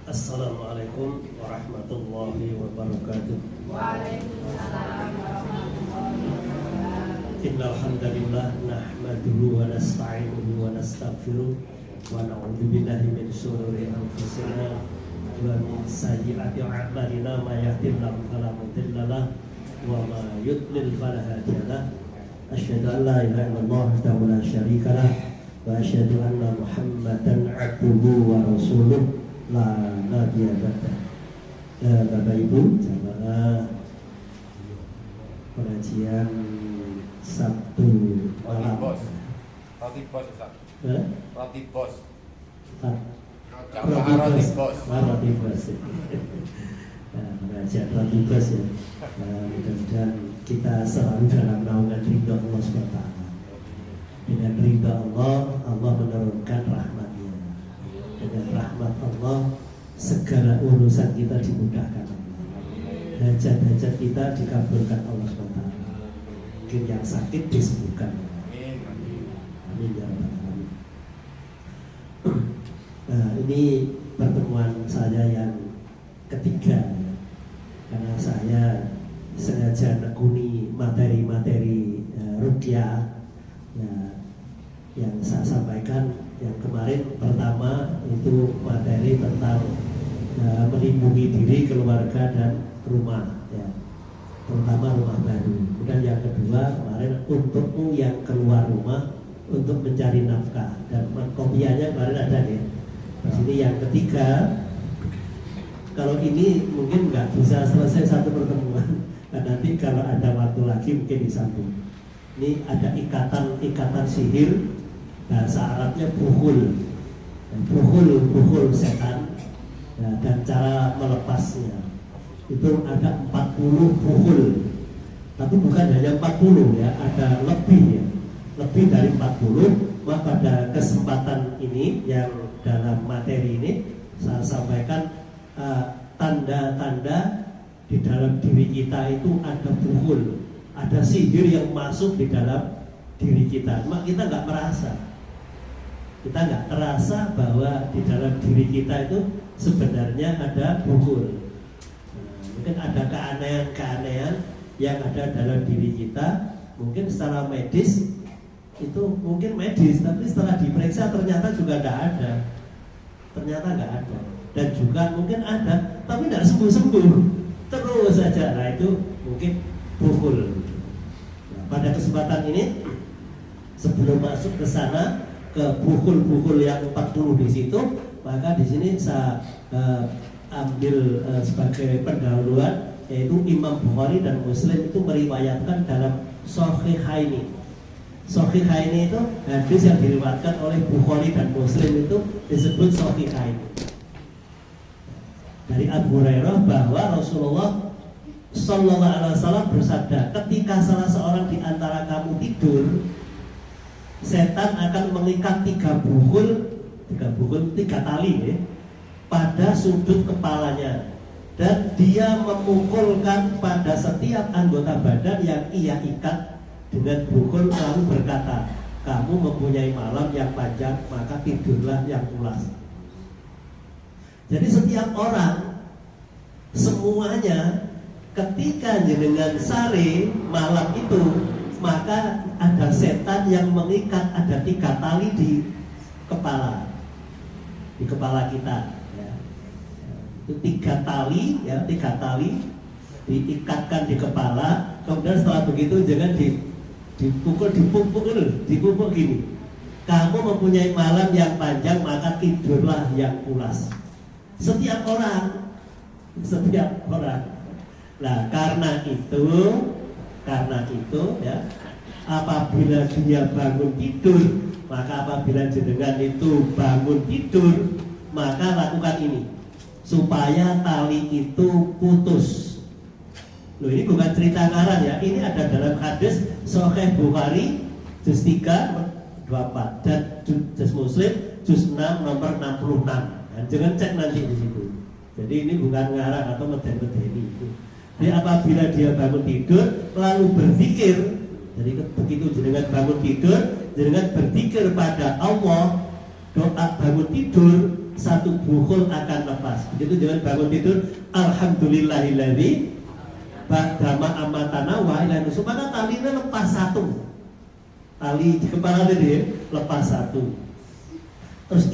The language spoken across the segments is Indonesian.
Assalamualaikum warahmatullahi wabarakatuh. Waalaikumsalam warahmatullahi wabarakatuh. Innal hamdalillah nahmaduhu wa nasta'inuhu wa nastaghfiruh wa na'udzu billahi min shururi anfusina wa min sayyiati a'malina may yahdihillahu fala mudilla lahu wa may yudlil fala hadiya lahu. Asyhadu an la ilaha illallah wahdahu la syarika lahu wa asyhadu anna Muhammadan 'abduhu wa rasuluh la nabiyya ba'da. Bapak Ibu jamaah pengajian Sabtu malam. Roti bos Ustaz. Roti bos. Roti bos. Pengajian roti bos ya. Mudah-mudahan kita selalu dalam naungan ridha Allah SWT. Dengan ridha Allah, Allah menurunkan rahmat-Nya. Dengan rahmat Allah, segala urusan kita dimudahkan Allah. Hajat-hajat kita dikabulkan Allah SWT. Mungkin yang sakit disembuhkan. Amin ya rabbal alamin. Nah, ini pertemuan saya yang ketiga ya. Karena saya sengaja nekuni materi-materi ruqyah ya, yang saya sampaikan. Yang kemarin pertama itu materi tentang melindungi diri, keluarga dan rumah ya, terutama rumah baru. Kemudian yang kedua kemarin untukmu yang keluar rumah untuk mencari nafkah, dan kopiannya kemarin ada ya. Di sini yang ketiga, kalau ini mungkin nggak bisa selesai satu pertemuan, dan nanti kalau ada waktu lagi mungkin disambung. Ini ada ikatan sihir. Bahasa Arabnya bukhul, bukhul setan ya, dan cara melepasnya itu ada 40 bukhul, tapi bukan hanya 40 ya, ada lebih ya, lebih dari 40. Maka pada kesempatan ini yang dalam materi ini saya sampaikan tanda-tanda di dalam diri kita itu ada bukhul, ada sihir yang masuk di dalam diri kita. Mak kita nggak merasa. Kita nggak terasa bahwa di dalam diri kita itu sebenarnya ada bukhul. Mungkin ada keanehan-keanehan yang ada dalam diri kita. Mungkin secara medis itu mungkin medis, tapi setelah diperiksa ternyata juga nggak ada. Ternyata nggak ada. Dan juga mungkin ada, tapi nggak sembuh-sembuh. Terus saja. Nah itu mungkin bukhul. Nah, pada kesempatan ini sebelum masuk ke sana, ke bukhul-bukhul yang 40 di situ, maka di sini saya ambil sebagai pendahuluan, yaitu Imam Bukhari dan Muslim itu meriwayatkan dalam Shahihaini. Shahihaini itu hadis yang diriwayatkan oleh Bukhari dan Muslim itu disebut Shahihaini. Dari Abu Hurairah bahwa Rasulullah Sallallahu Alaihi Wasallam bersabda, ketika salah seorang di antara kamu tidur, setan akan mengikat 3 tali ya, pada sudut kepalanya, dan dia memukulkan pada setiap anggota badan yang ia ikat dengan bukhul, lalu berkata, kamu mempunyai malam yang panjang, maka tidurlah yang pulas. Jadi setiap orang, semuanya, ketika jenengan sare malam itu, maka ada setan yang mengikat, ada 3 tali di kepala kita ya. Itu 3 tali ya, 3 tali diikatkan di kepala. Kemudian setelah begitu jangan dipupuk gini, kamu mempunyai malam yang panjang, maka tidurlah yang pulas. Setiap orang. Nah, karena itu ya, apabila dia bangun tidur, maka apabila jenengan itu bangun tidur, maka lakukan ini supaya tali itu putus. Loh, ini bukan cerita ngarang ya, ini ada dalam hadis Sahih Bukhari juz 3 24 dan juz Muslim juz 6 nomor 66. Nah, jangan cek nanti di situ. Jadi ini bukan ngarang atau meden-medeni itu. Jadi apabila dia bangun tidur lalu berzikir, jadi begitu jenengan bangun tidur, jenengan berzikir pada Allah, doa bangun tidur, 1 bukhul akan lepas. Begitu jenengan bangun tidur, alhamdulillahilladzi ba'dama amatana wa ila nusuk, maka talinya lepas 1. Tali di kepala tadi lepas 1. Terus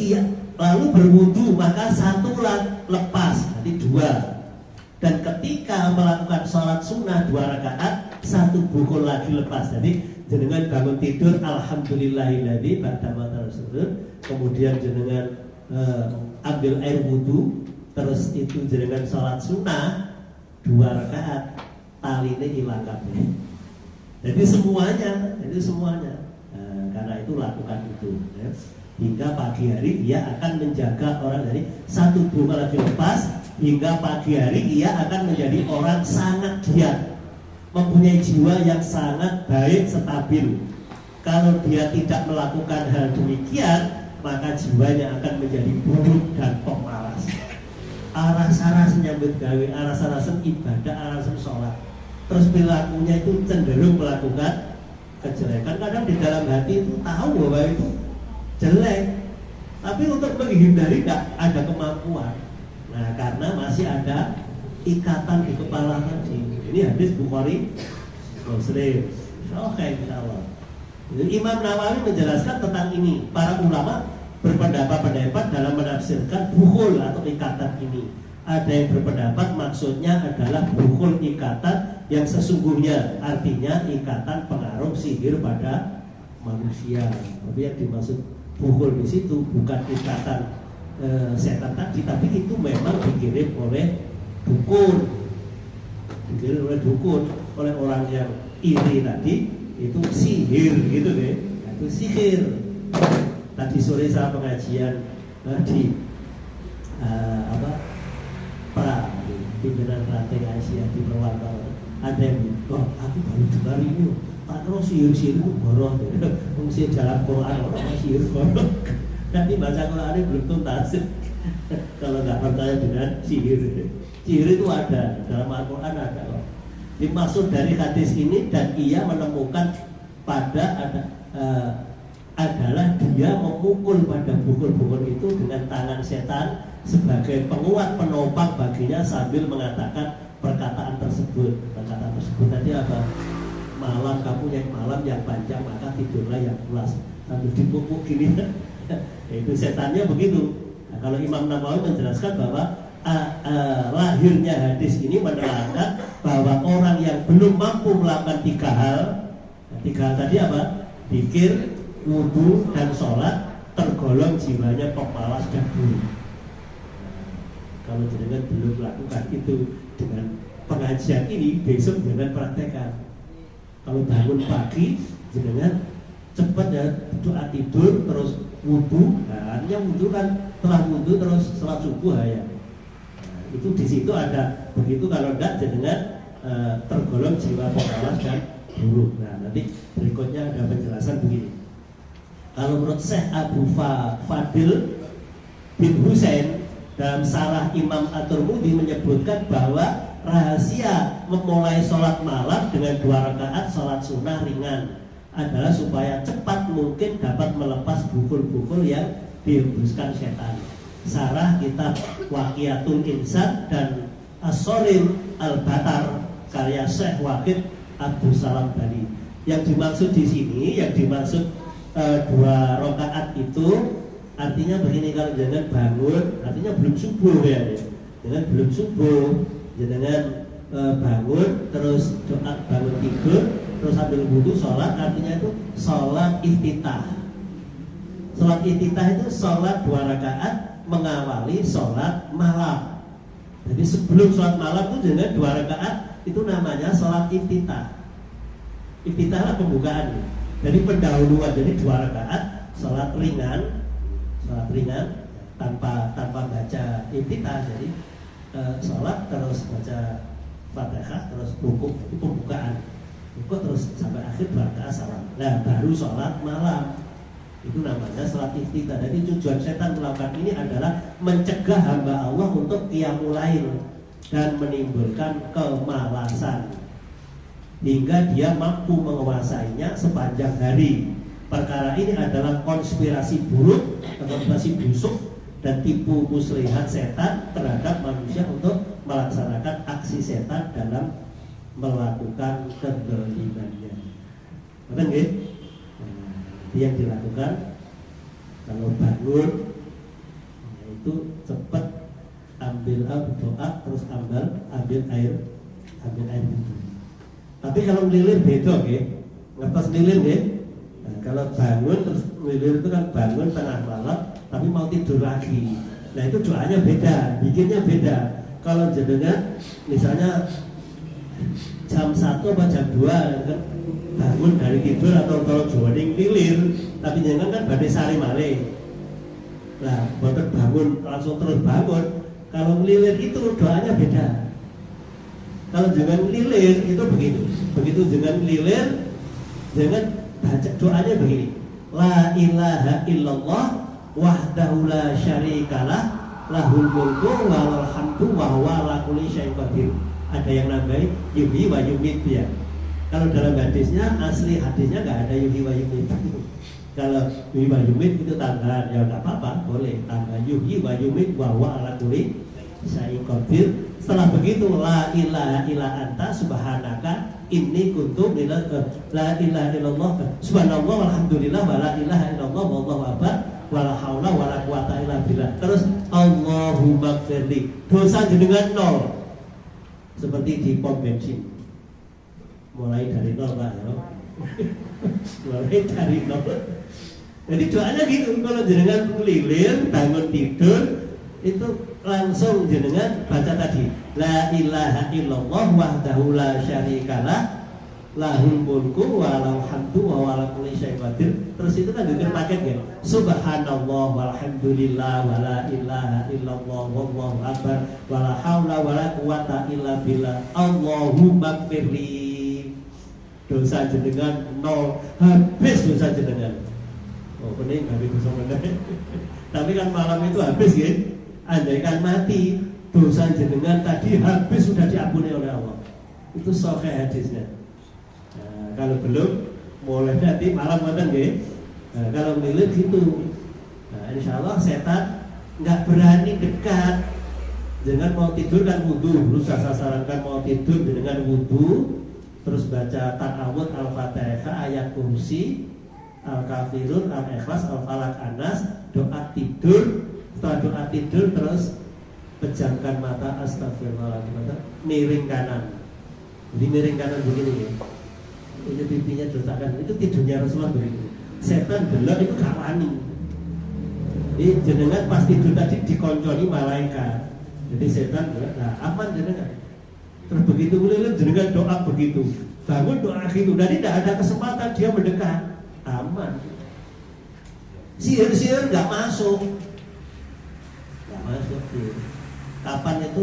lalu berwudu, maka 1 lepas, nanti 2. Dan ketika melakukan sholat sunnah 2 rakaat, 1 bukhul lagi lepas. Jadi jenengan bangun tidur, alhamdulillahilladzi ba'dama tersebut, kemudian jenengan ambil air wudu, terus itu jenengan sholat sunnah 2 rakaat, talinya hilang kabeh. Jadi semuanya. Karena itu lakukan itu ya. Hingga pagi hari dia akan menjaga orang dari 1 bukhul lagi lepas. Hingga pagi hari ia akan menjadi orang sangat giat, mempunyai jiwa yang sangat baik, stabil. Kalau dia tidak melakukan hal demikian, maka jiwanya akan menjadi buruk dan pemalas. Aras-aras nyambut gawe, aras-arasan ibadah, arasan sholat, terus perilakunya itu cenderung melakukan kejelekan. Kadang di dalam hati itu tahu bahwa itu jelek, tapi untuk menghindari nggak ada kemampuan. Nah, karena masih ada ikatan di kepala tadi. Ini hadis Bukhari Muslim. Oke, insyaallah. Imam Nawawi menjelaskan tentang ini. Para ulama berpendapat dalam menafsirkan bukhul atau ikatan ini. Ada yang berpendapat maksudnya adalah bukhul ikatan yang sesungguhnya, artinya ikatan pengaruh sihir pada manusia. Tapi yang dimaksud bukhul di situ bukan ikatan setan tadi, tapi itu memang dikirim oleh dukun, oleh orang yang iri tadi, itu sihir gitu deh. Itu sihir. Tadi sore saya pengajian di pimpinan rantai Asia di Purwakarta. Ada yang bilang, aku baru dengar ini, tak terus sihir-sihir itu borong, fungsi dalam Quran orang sihir borong. Nanti baca Quran ini belum tuntas. Kalau nggak percaya dengan sihir itu ada dalam Al-Quran, ada kok. Dimaksud dari hadis ini, dan ia menemukan adalah dia memukul pada bukhul-bukhul itu dengan tangan setan sebagai penguat penopang baginya sambil mengatakan perkataan tersebut. Perkataan tersebut tadi apa? Malam kamu yang malam yang panjang, maka tidurlah yang pulas. Sambil dipupuk gini. Itu setannya begitu. Nah, kalau Imam Nawawi menjelaskan bahwa lahirnya hadis ini menerangkan bahwa orang yang belum mampu melakukan 3 hal tadi apa? Zikir, wudu, dan sholat, tergolong jiwanya pemalas dan buruk. Kalau jenengan belum lakukan itu dengan pengajian ini, besok jangan praktekkan. Kalau bangun pagi, jenengan cepat ya doa tidur, terus wudhu. Nah, artinya wudhu kan setelah wudhu terus sholat subuh ya. Nah, itu di situ ada begitu. Kalau enggak jenengan tergolong jiwa pemalas dan buruk. Nah, nanti berikutnya ada penjelasan begini. Kalau menurut Syekh Abu Fadil bin Husain dalam Sarah Imam At-Tirmidzi menyebutkan bahwa rahasia memulai sholat malam dengan 2 rakaat sholat sunnah ringan adalah supaya cepat mungkin dapat melepas bukul-bukul yang dihembuskan setan. Sarah kitab Waqiatul Insan dan As-Sorim Al-Batar karya Syekh Wahid Abdus Salam Bali. Yang dimaksud di sini, yang dimaksud 2 rakaat itu artinya begini, kalau jangan bangun, artinya belum subuh ya. Jangan belum subuh, jangan bangun terus doa bangun tidur terus sambil wudhu sholat, artinya itu sholat iftitah. Sholat iftitah itu sholat 2 rakaat mengawali sholat malam. Jadi sebelum sholat malam itu jangan 2 rakaat, itu namanya sholat iftitah. Iftitah lah pembukaan. Jadi pendahuluan, jadi 2 rakaat sholat ringan tanpa baca iftitah. Jadi sholat terus baca Fatihah terus rukuk, itu pembukaan. Rukuk terus sampai akhir 2 rakaat salam. Nah, baru sholat malam. Itu namanya sholat iftitah. Jadi tujuan setan melakukan ini adalah mencegah hamba Allah untuk qiyamul lail dan menimbulkan kemalasan hingga dia mampu menguasainya sepanjang hari. Perkara ini adalah konspirasi buruk, konspirasi busuk dan tipu muslihat setan terhadap manusia untuk melaksanakan aksi setan dalam melakukan kezalimannya. Betul nggih? Nah, yang dilakukan kalau bangun itu cepat ambil doa terus ambil air wudhu. Tapi kalau ngelilir beda nggih. Ngertos ngelilir nggih? Nah, kalau bangun terus ngelilir itu kan bangun tengah malam tapi mau tidur lagi. Nah, itu doanya beda, bikinnya beda. Kalau jenengan misalnya jam 1 atau jam 2 kan bangun dari tidur atau kalau joning ngelilir, tapi jenengan kan badhe sari malih. Nah, boten bangun langsung terus bangun. Kalau ngelilir itu doanya beda. Kalau jangan lilir itu begini. Begitu jangan lilir, jangan baca doanya begini. La ilaha illallah wahdahu la syarikalah lahul mulku walal hamdu wa huwa ala kulli syai'in qadir. Ada yang nambahin yuhyi wa yumiit ya. Kalau dalam hadisnya, asli hadisnya enggak ada yuhyi wa yumiit. Kalau yuhyi wa yumiit itu tambahan, ya enggak apa-apa, boleh tambah yuhyi wa yumiit wa huwa ala kulli syai'in qadir. Setelah begitu la ilaha illa anta subhanaka inni kuntu minal la ilaha illallah subhanallah walhamdulillah wa la ilaha illallah wallahu akbar wala haula wala quwata illa billah. Terus Allahumma gfirli, dosa jenengan 0. Seperti di pom bensin. Mulai dari 0 Pak ya. Mulai dari 0. Jadi doanya gitu, kalau jenengan lilir bangun tidur itu langsung jenengan baca tadi la ilaha illallah wahdahu la syarikalah lahul mulku walau hamdu wa ala kulli syai'in qadir. Terus itu kan juga paket ya, subhanallah walhamdulillah wala ilaha illallah wallahu akbar wala haula wala quwata illa billah Allahumma gfirli. Dosa jenengan 0, habis dosa jenengan. Oh pening habis dosa meneh. Tapi kan malam itu habis ya. Andaikan mati, dosa jenengan tadi habis sudah diampuni oleh Allah. Itu sahih hadisnya. Nah, kalau belum, mulai nanti malam ngoten nggih. Nah, kalau melilit gitu. Nah, insyaallah setan nggak berani dekat. Jangan mau tidur kan wudu. Dulu saya sarankan mau tidur dengan wudu, terus baca ta'awudz al-Fatihah, ayat kursi, al-kafirun, al-ikhlas, al-falaq, anas, doa tidur. Setelah doa tidur terus pejamkan mata, astagfirullahaladzim, miring kanan. Jadi miring kanan begini ya. Ini pipinya diletakkan, itu tidurnya Rasulullah begini. Setan belok itu gak wani. Jadi jenengan pas tidur tadi dikonconi malaikat. Jadi setan nah aman jenengan. Terus begitu mulai jenengan doa begitu, bangun doa gitu, jadi tidak ada kesempatan dia mendekat, aman. Sihir-sihir nggak masuk. Kapan itu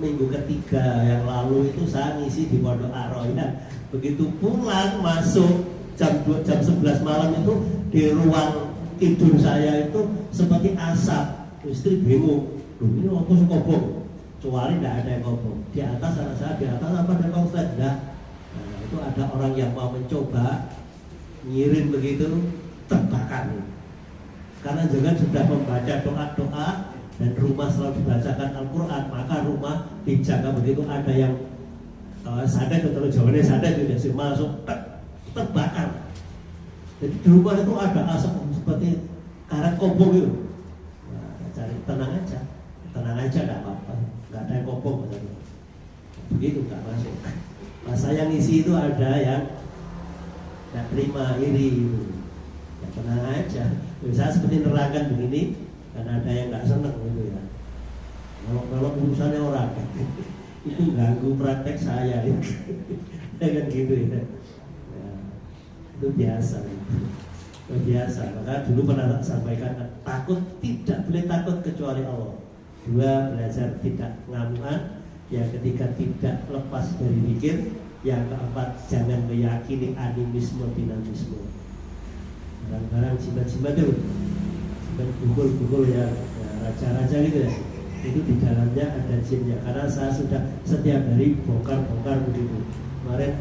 minggu ketiga yang lalu itu saya ngisi di Pondok Ar-Rayyan. Begitu pulang masuk jam 11 malam itu di ruang tidur saya itu seperti asap. Istri bingung, ini apa sih kobong? Kecuali tidak ada yang ngomong. Di atas anak saya di atas apa ada konslet? Nah, itu ada orang yang mau mencoba ngirim begitu terbakar. Karena jangan sudah membaca doa-doa dan rumah selalu dibacakan Al-Quran, maka rumah dijaga begitu ada yang sadar atau jawabannya sadar tidak sih masuk terbakar. Jadi di rumah itu ada asap seperti karet kobong itu. Nah, cari tenang aja nggak apa-apa, nggak ada yang kobong begitu nggak masuk. Nah, saya ngisi itu ada yang nggak terima iri itu. Ya, tenang aja. Saya seperti nerangkan begini, karena ada yang nggak seneng gitu ya. Kalau urusannya orang itu ganggu praktek saya, kan gitu ya. Itu biasa. Itu biasa. Maka dulu pernah sampaikan takut tidak boleh takut kecuali Allah. 2, belajar tidak ngamuan. Yang ketiga tidak lepas dari pikir. Yang keempat jangan meyakini animisme dinamisme. Barang-barang jimat-jimat itu bukul-bukul ya raja-raja gitu ya, itu di dalamnya ada jinnya. Karena saya sudah setiap hari bongkar-bongkar begitu. Kemarin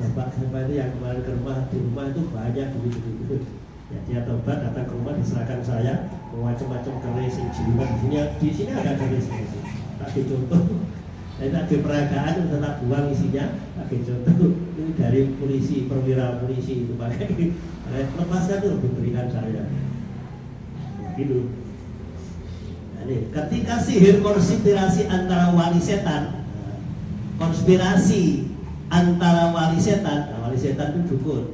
bapak itu yang kemarin ke rumah, di rumah itu banyak begitu. Ya, dia tobat datang ke rumah diserahkan saya macam-macam keris jimat di sini ada keris ini. Tak contoh. Ini ada peragaan itu tak buang isinya. Tak contoh ini dari polisi, perwira polisi itu pakai. Lepaskan itu diberikan saya. Gitu. Jadi, ketika sihir konspirasi antara wali setan, konspirasi antara wali setan, nah, wali setan itu dukun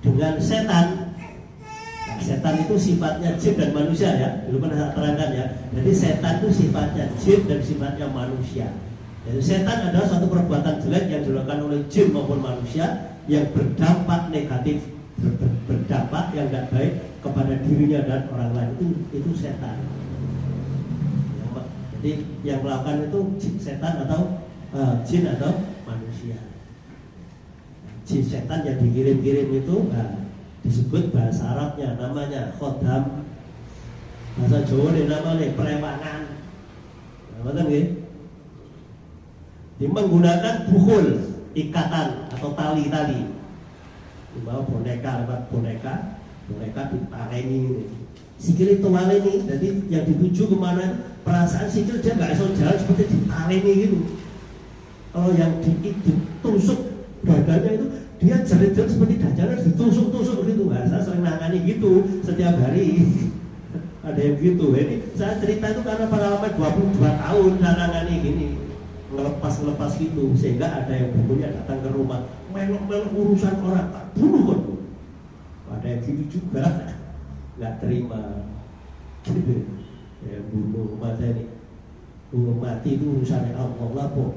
dengan setan. Nah, setan itu sifatnya jin dan manusia ya. Dulu pernah saya terangkan ya. Jadi setan itu sifatnya jin dan sifatnya manusia. Jadi setan adalah suatu perbuatan jelek yang dilakukan oleh jin maupun manusia yang berdampak negatif, berdampak yang tidak baik kepada dirinya dan orang lain. Itu setan. Jadi yang melakukan itu setan atau jin atau manusia. Jin setan yang dikirim-kirim itu disebut bahasa Arabnya namanya khodam. Bahasa Jawa ini namanya prewangan. Betul nggih? Dia menggunakan buhul, ikatan atau tali-tali. Dibawa boneka ditaleni. Sikil itu waleni, jadi yang dituju kemana perasaan sikil dia nggak bisa jalan seperti ditaleni gitu. Kalau yang ditusuk dadanya itu dia jerit-jerit seperti dadanya ditusuk-tusuk gitu. Nah, saya sering nangani gitu setiap hari. Ada yang gitu. Jadi saya cerita itu karena pengalaman 22 tahun saya nangani gini, ngelepas gitu, sehingga ada yang bukunya datang ke rumah melok-melok urusan orang tak bunuh kok. Ada yang gitu juga nggak terima gitu. Ya bunuh mati ini, mati itu urusannya Allah lah po,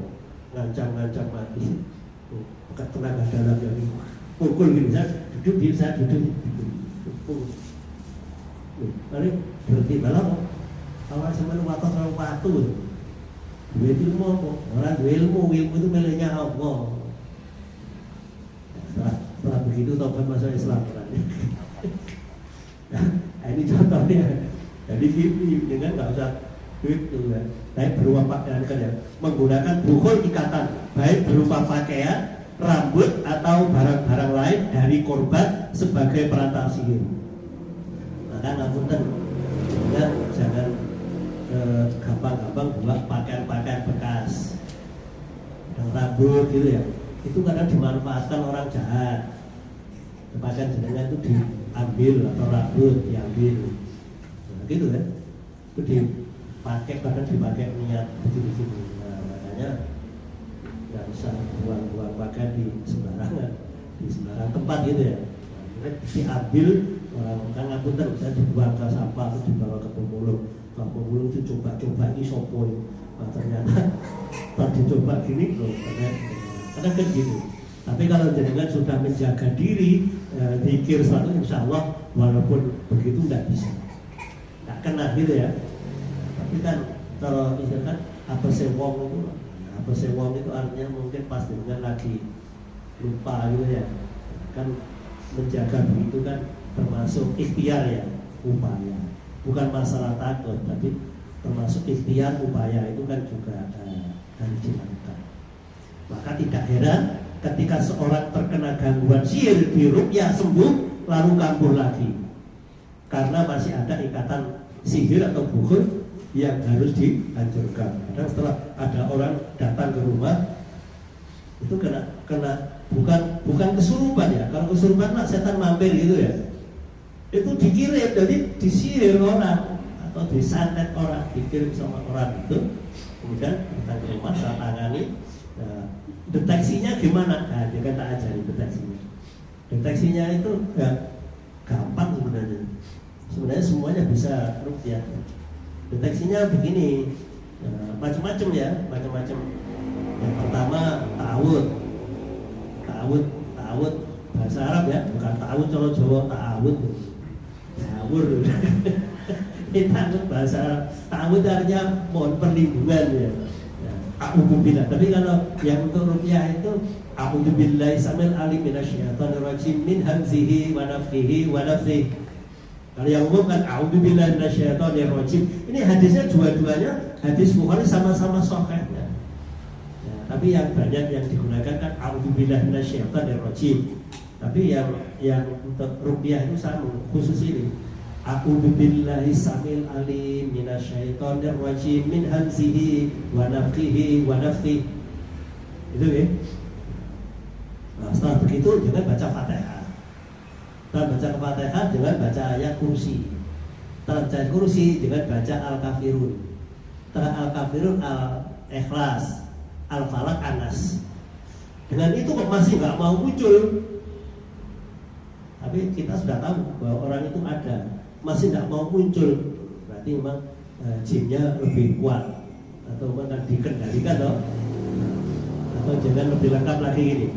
ngancam mati, pakai tenaga dalam yang ini pukul gitu. Saya duduk lalu berhenti malam awal semuanya watak sama watu dua ilmu apa? Orang dua ilmu itu miliknya Allah. Setelah begitu taubat masuk Islam. Nah, ini contohnya. Jadi gini, dengan nggak usah itu kan. Tapi berupa pakaian kan ya, menggunakan buhul ikatan, baik berupa pakaian, rambut atau barang-barang lain dari korban sebagai perantara sihir. Maka ngapunten, jangan gampang-gampang buat pakaian-pakaian bekas dan rambut gitu ya. Itu kadang dimanfaatkan orang jahat. Pakaian jenengan itu diambil atau rambut diambil, nah, gitu kan? Itu dipakai, kadang dipakai niat begitu. Nah, makanya nggak usah buang-buang pakaian di sembarangan tempat gitu ya. Nah, diambil orang kan ngapunten bisa dibuang ke sampah atau dibawa ke pemulung. Kalau pemulung itu coba-coba ini sopo ini. Nah, ternyata kalau dicoba gini loh, karena kan gitu. Tapi kalau jenengan sudah menjaga diri, zikir selalu, insya Allah walaupun begitu tidak bisa, nggak kena gitu ya. Tapi kan kalau misalkan apa sewong itu artinya mungkin pas jenengan lagi lupa gitu ya. Kan menjaga diri itu kan termasuk ikhtiar ya, upaya. Bukan masalah takut, tapi termasuk ikhtiar upaya itu kan juga harus dilakukan. Maka tidak heran ketika seorang terkena gangguan sihir diruqyah sembuh lalu kambuh lagi, karena masih ada ikatan sihir atau bukhul yang harus dihancurkan. Kadang setelah ada orang datang ke rumah itu kena bukan kesurupan ya. Kalau kesurupan lah setan mampir gitu ya. Itu dikirim, jadi disihir orang atau disantet orang, dikirim sama orang itu, kemudian datang ke rumah, saya tangani. Deteksinya gimana? Nah, dia kan tak ajari deteksinya. Deteksinya itu ya gampang sebenarnya. Sebenarnya semuanya bisa ruqyah. Deteksinya begini, macam-macam ya, macam-macam. Yang pertama ta'awud bahasa Arab ya, bukan ta'awud kalau Jawa ta'awud. Ini ta'awud bahasa Arab. Ta'awud artinya mohon perlindungan ya. A'udzubillah. Tapi kalau yang untuk ruqyah itu a'udzubillahi samil alim minasyaitonir rajim min hamzihi wa nafthihi wa nafthihi. Kalau yang umum kan a'udzubillahi minasyaitonir rajim. Ini hadisnya dua-duanya hadis Bukhari sama-sama sahih ya. Ya, tapi yang banyak yang digunakan kan a'udzubillahi minasyaitonir rajim. Tapi yang untuk ruqyah itu sama khusus ini. A'udzubillahi samil alim minasyaitonir rajim min hamzihi wa nafthihi wa nafthihi. Itu ya. Nah, setelah begitu jangan baca Fatihah. Setelah baca Fatihah jangan baca ayat kursi. Setelah baca kursi jangan baca Al-Kafirun. Setelah Al-Kafirun Al-Ikhlas, Al-Falaq, An-Nas. Dengan itu kok masih nggak mau muncul. Tapi kita sudah tahu bahwa orang itu ada, masih tidak mau muncul, berarti memang jinnya lebih kuat atau memang dikendalikan toh. Atau jangan lebih lengkap lagi ini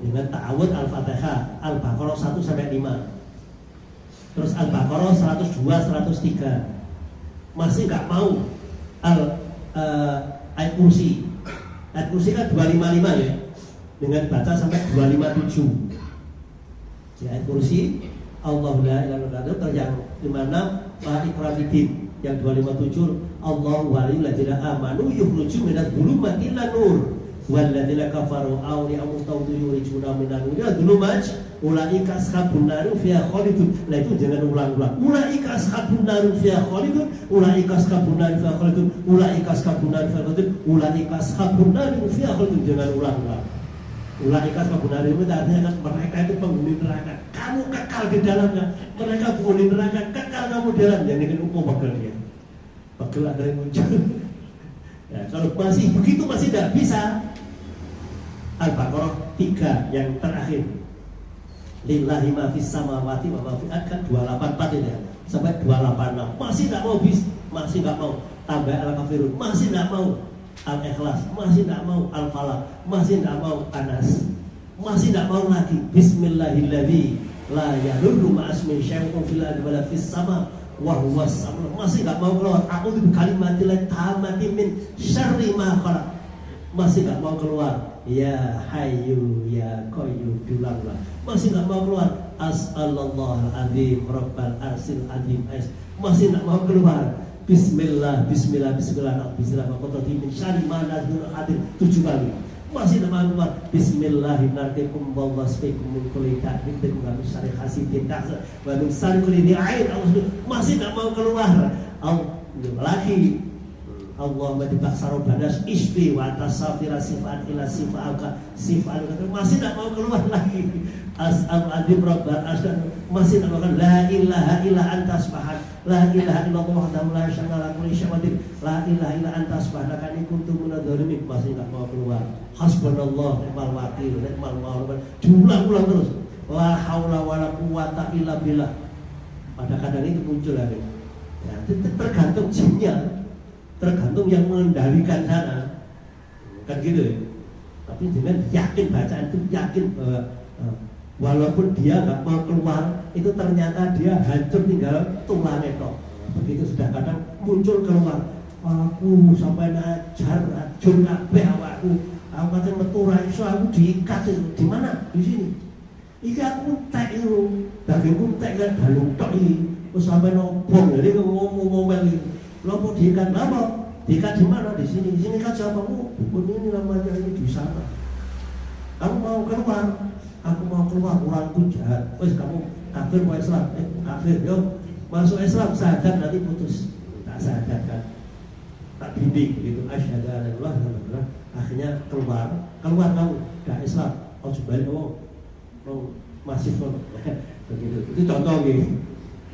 dengan ta'awud Al-Fatihah Al-Baqarah 1 sampai 5. Terus Al-Baqarah 102 103. Masih nggak mau ayat kursi. Ayat kursi kan 255 ya. Dengan baca sampai 257. Di ayat kursi Allah la ilaha illallah, yang 56 wa ikrafidin, yang 257 Allahu waliyul ladzina amanu yukhrijuhum minadz dzulumati ilan nur wal ladzina kafaru awliya'uhum tawdu yukhrijuna minan nur ila dzulumat ulaika ashabun nar fiha khalidun. Nah itu jangan ulang-ulang. Ulaika ashabun nar fiha khalidun, ulaika ashabun nar fiha khalidun, ulaika ashabun nar fiha khalidun, ulaika ashabun nar fiha khalidun. Jangan ulang-ulang. Ulaika ashabun nar itu artinya kan mereka itu penghuni neraka. Kamu kekal di dalamnya. Mereka penghuni neraka, kekal kamu di dalam. Yang ini hukum pegel dia. Pegel ada yang muncul. Ya, kalau masih begitu masih tidak bisa. Al-Baqarah 3 yang terakhir. Lillahi ma fis samawati wa ma fil ardi kan 284 itu ya. Sampai 286. Masih tidak mau masih enggak mau. Tambah Al-Kafirun, masih tidak mau. Al-Ikhlas, masih tidak mau. Al-Falaq, masih tidak mau. Anas, masih tidak mau lagi. Bismillahilladzi la yadurru ma'asmi syai'un fil ardi wala fis sama wa huwas samad. Masih tidak mau keluar. A'udzu bikalimatillahi tammati min syarri ma khalaq. Masih tidak mau keluar. Ya Hayyu ya Qayyum, diulang-ulang. Masih tidak mau keluar. As'alallahal azim rabbal arsil azim. Masih tidak mau keluar. Bismillah, bismillah, bismillah, bismillah, maqatati min syarri ma nazur hadir 7 kali. Masih tidak mau keluar. Bismillahirrahmanirrahim. Wasfikum min kulli ta'bid wa min syarri hasidin tahsad wa min syarri kulli dhi'ain. Masih tidak mau keluar. Lagi Allahumma dibak sarobanas isfi wa tasafira sifat ila sifat masih tidak mau keluar lagi. As'al-adim rabbal asdan masih tidak mau keluar. La ilaha illa anta subhanak, la ilaha illallah wahdahu la syarika lahu kulli syai'in, la ilaha illa anta subhanaka inni kuntu minadz dzalimin. Masih tidak mau keluar. Hasbunallah ni'mal wakil, ni'mal maulah. Diulang-ulang terus. La haula wala quwata illa billah. pada kadang itu muncul lagi. Ya, itu tergantung jinnya, tergantung yang mengendalikan sana, kan gitu ya. Tapi dengan yakin bacaan itu, yakin bahwa walaupun dia nggak mau keluar, itu ternyata dia hancur tinggal tulangnya toh. Begitu sudah kadang muncul keluar, aku sampai najar racun kabeh awakku, aku kata metu ra iso, aku diikat itu. Di mana? Di sini. Iki aku tek itu, dagingku tek kan balung tok iki. Terus sampai nobong, jadi ngomong-ngomel iki. Lha kok diikat apa? Diikat di mana? Di sini. Di sini kan siapa? Bukan ini namanya, ini di sana. Kamu mau keluar? Aku mau keluar, orangku jahat. Wes kamu kafir mau Islam? Kafir, yo masuk Islam, sadar nanti putus. Tak sadar kan? Tak bimbing begitu. Asyhadu an la ilaha illallah. Akhirnya keluar kamu, dah Islam. Oh coba masih pun begitu. Itu contoh gitu.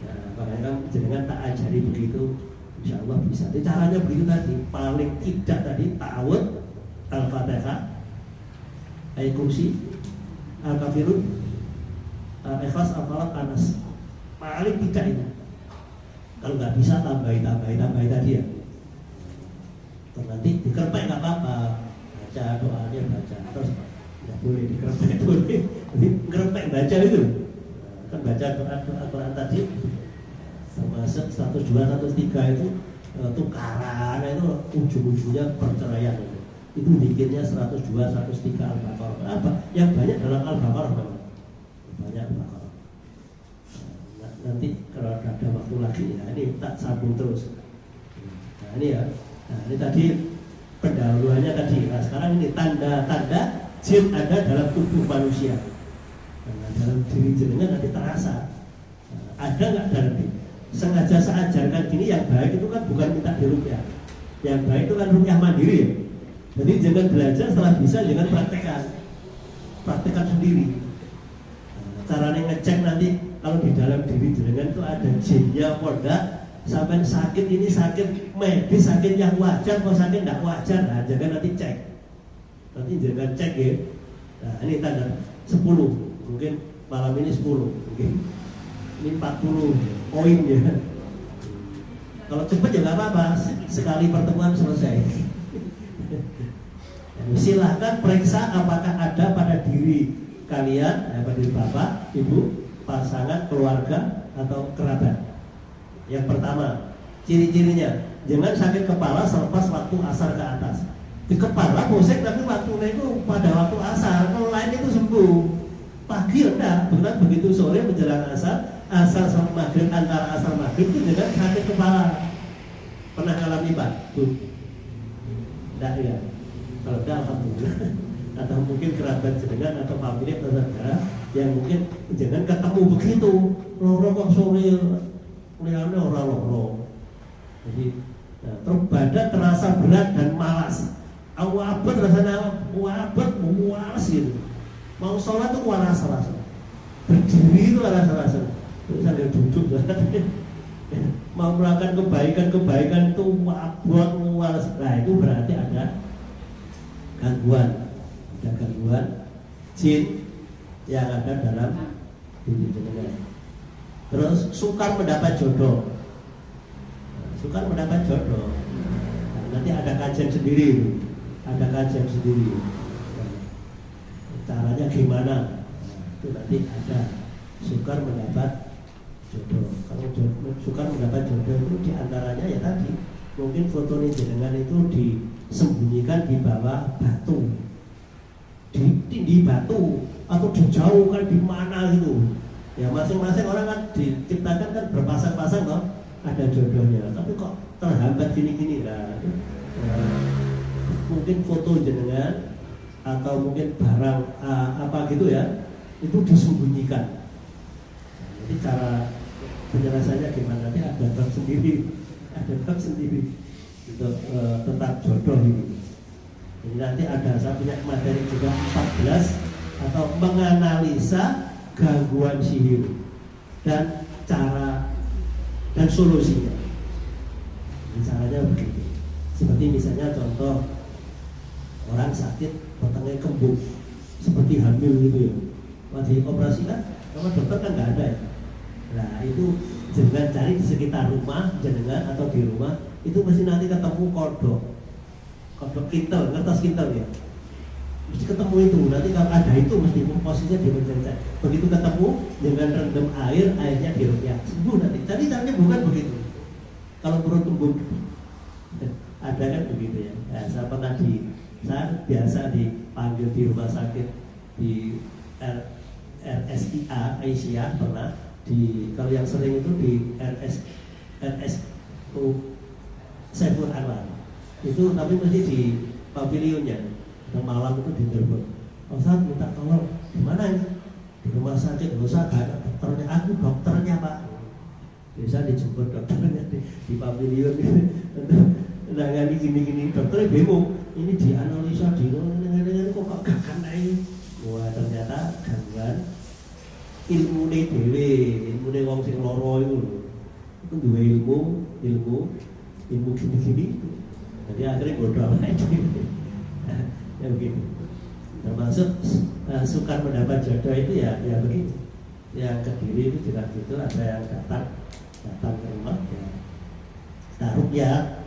Nah, makanya jenengan tak ajari begitu, insya Allah bisa. Jadi caranya begitu tadi. Paling tidak tadi ta'awud, Al-Fatihah, ayat kursi, Al-Kafirun, Al-Ikhlas, Al-Falaq, Anas. Paling tidak itu. Kalau nggak bisa tambahin tadi ya. Terus nanti dikerpek nggak apa-apa. Baca doanya baca terus nggak boleh dikerpek boleh. Jadi ngerepek baca itu. Kan baca Al-Quran tadi termasuk 102, 103 itu tukaran itu ujung-ujungnya perceraian itu. Itu bikinnya 102, 103 Al-Baqarah. Apa? Yang banyak dalam Al-Baqarah memang. Banyak Al-Baqarah. Nah, nanti kalau ada waktu lagi ya ini tak sambung terus. Nah ini ya. Nah ini tadi pendahuluannya tadi. Nah sekarang ini tanda-tanda jin ada dalam tubuh manusia. Nah, dalam diri jenengan nanti terasa. Nah, ada nggak dalam diri? Sengaja saya ajarkan gini, yang baik itu kan bukan minta diruqyah. Yang baik itu kan ruqyah mandiri ya. Jadi jangan belajar setelah bisa, jangan praktekkan sendiri. Nah, caranya ngecek nanti kalau di dalam diri jenengan itu ada jinnya apa enggak, sampai sakit ini sakit medis, sakit yang wajar atau sakit enggak wajar. Nah, jangan nanti cek. Nanti jangan cek ya. Nah, ini tanda 10. Mungkin malam ini 10. Mungkin ini 40 poin ya. Kalau cepat ya nggak apa-apa, sekali pertemuan selesai. Silahkan periksa apakah ada pada diri kalian, pada diri bapak, ibu, pasangan, keluarga, atau kerabat. Yang pertama, ciri-cirinya, jangan sakit kepala selepas waktu asar ke atas. Di kepala pusing tapi waktunya itu pada waktu asar, kalau lain itu sembuh. Pagi enggak, begitu sore menjelang asar sama maghrib, antara asar maghrib itu jangan sakit kepala. Pernah alami Pak? Enggak ya? Kalau enggak alhamdulillah. Atau mungkin kerabat jenengan atau famili atau saudara yang mungkin jangan ketemu begitu. Loro kok sore liane ora loro. Jadi terus badan terasa berat dan malas. Awabet rasanya wabet muas gitu. Mau sholat tuh waras-waras. Berdiri itu waras-waras. Terus sambil duduk mau melakukan kebaikan itu wabot muas. Nah itu berarti ada gangguan jin yang ada dalam diri jenengan. Terus sukar mendapat jodoh. Nah, nanti ada kajian sendiri. Caranya gimana? Nah, itu nanti ada sukar mendapat jodoh. Kalau sukar mendapat jodoh itu diantaranya ya tadi mungkin foto jenengan itu disembunyikan di bawah batu, di batu atau dijauhkan di mana gitu. Ya masing-masing orang kan diciptakan kan berpasang-pasang toh, ada jodohnya. Tapi kok terhambat gini-gini lah. Mungkin foto jenengan atau mungkin barang apa gitu ya, itu disembunyikan. Jadi cara penjelasannya gimana? Nanti ada bab sendiri untuk tentang jodoh ini. Jadi nanti saya punya materi juga 14 atau menganalisa gangguan sihir dan cara dan solusinya. Jadi caranya begitu. Seperti misalnya contoh orang sakit potongnya kembung seperti hamil gitu ya. Waktu operasi kan sama dokter kan nggak ada ya. Nah itu Jenengan cari di sekitar rumah jenengan atau di rumah itu mesti nanti ketemu kodok kintel, kertas kintel ya. Mesti ketemu itu, nanti kalau ada itu mesti posisinya dipencet. Begitu ketemu dengan rendam airnya dirukyah sembuh nanti. Tadi caranya bukan begitu. Kalau perut tumbuh ada kan begitu ya. Nah, saya biasa dipanggil di rumah sakit di RSIA Aisyah pernah kalau yang sering itu di RSU Saiful Anwar itu, tapi mesti di pavilionnya yang malam itu ditelepon. Ustaz minta tolong di mana ini? Di rumah sakit. Usah ada dokternya, aku dokternya Pak. Bisa dijemput dokternya di pavilion untuk nangani gini-gini. Dokternya bingung, ini dianalisa dengan kok gak naik. Wah ternyata gangguan ilmu dewe, ilmu wong sing loro itu dua ilmu gini-gini. Jadi akhirnya bodoh aja. Ya begitu. Termasuk sukar mendapat jodoh itu ya begini. Yang Kediri itu juga gitu, ada yang datang ke rumah ya taruh ya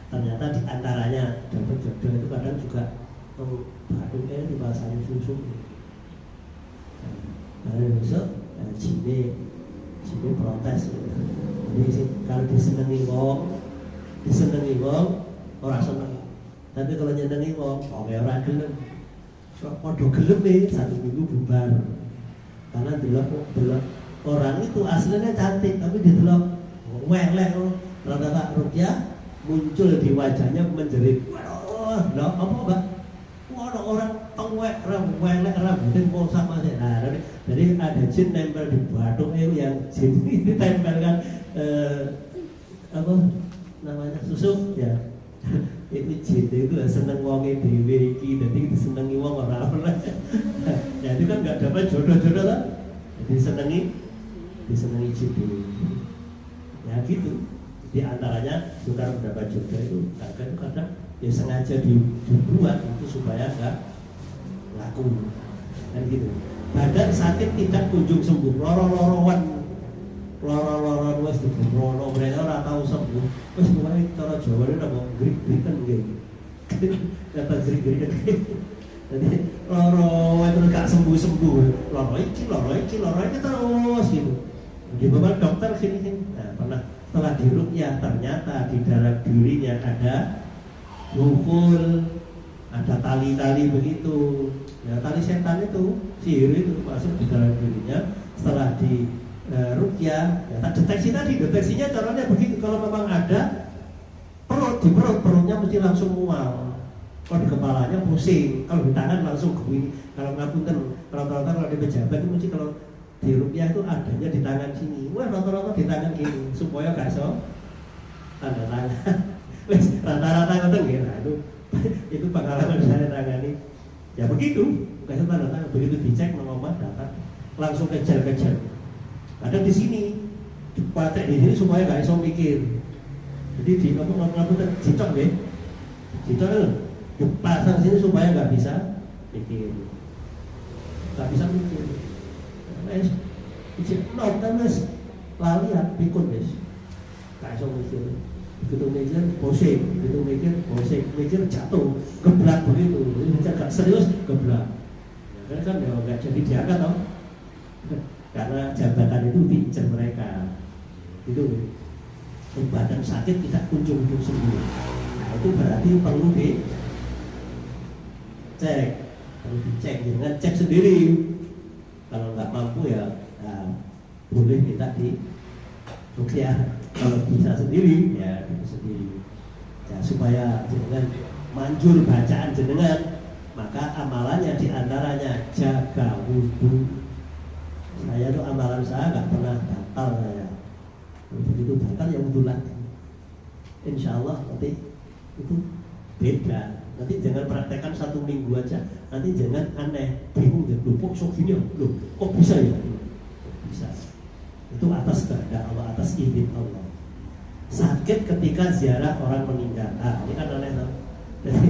ternyata di antaranya dapat jodoh itu kadang juga batuknya di bahasanya susu. Hari besok Cine protes. Jadi kalau disenengi wong orang seneng. Tapi kalau nyenengi wong orang gelem. Podo gelem nih 1 minggu bubar. Karena delok orang itu aslinya cantik tapi didelok welek rata-rata rukyah muncul di wajahnya menjerit. Wah, apa Mbak? Ada orang tengwek welek rambutnya mau sama sih. Nah, jadi ada jin nempel di batuk yang jin ini tempelkan apa namanya susu ya. Itu jin itu seneng wonge dhewe iki, dadi disenengi wong ora ora. Ya itu kan enggak dapat jodoh-jodoh lah. Disenengi jin dhewe. Ya gitu. Di antaranya sukar mendapat jodoh itu kadang ya sengaja dibuat itu supaya enggak laku. Kan gitu. Badan sakit tidak kunjung sembuh, loro-loroan wis dibrono mereka ora tau sembuh. Wis mulai cara Jawane napa grik-griken nggih. Kata grik-griken. Jadi loro terus gak sembuh-sembuh. Loro iki terus gitu. Di bapak dokter sini. Nah, pernah setelah dirukyah ternyata di dalam dirinya ada wukul, ada tali-tali begitu. Ya tali setan itu, sihir itu masuk di dalam dirinya. Setelah di rukyah, ya tak deteksinya caranya begitu. Kalau memang ada perutnya mesti langsung mual. Kalau di kepalanya pusing, kalau di tangan langsung begini. Kalau ngapunten, rata-rata kalau di pejabat itu mesti kalau di rukyah itu adanya di tangan sini. Wah rata-rata di tangan gini supaya gak so tanda tangan. Rata-rata ngoten nggih. Nah, itu pengalaman saya tangani. Ya begitu, kasih tanda tangan. Begitu dicek nomor datang langsung kejar. Ada di sini, dipakai di sini supaya nggak iso mikir. Jadi di ngapunten dicok deh, dicok itu dipasang sini supaya nggak bisa mikir, nggak bisa mikir. Mas, ijek kan mas, lalian pikun mas, nggak iso mikir. Begitu mikir jatuh, geblak begitu. Ini nggak serius geblak. Ya, kan ya nggak jadi diangkat toh. Karena jabatan itu diincar mereka. Itu badan sakit tidak kunjung sembuh. Nah itu berarti perlu dicek, jangan cek sendiri. Kalau nggak mampu ya boleh minta di rukyah. Kalau bisa sendiri ya sendiri. Ya, supaya jangan manjur bacaan jenengan, maka amalannya diantaranya jaga wudhu. Saya tuh amalan saya nggak pernah batal saya. Begitu batal ya wudhu lagi. Insya Allah nanti itu beda. Nanti jangan praktekkan 1 minggu aja. Nanti jangan aneh, bingung ya. Loh kok gini ya? Loh kok bisa ya? Bisa. Itu atas kehendak Allah, atas izin Allah. Sakit ketika ziarah orang meninggal. Ini kan aneh loh. Jadi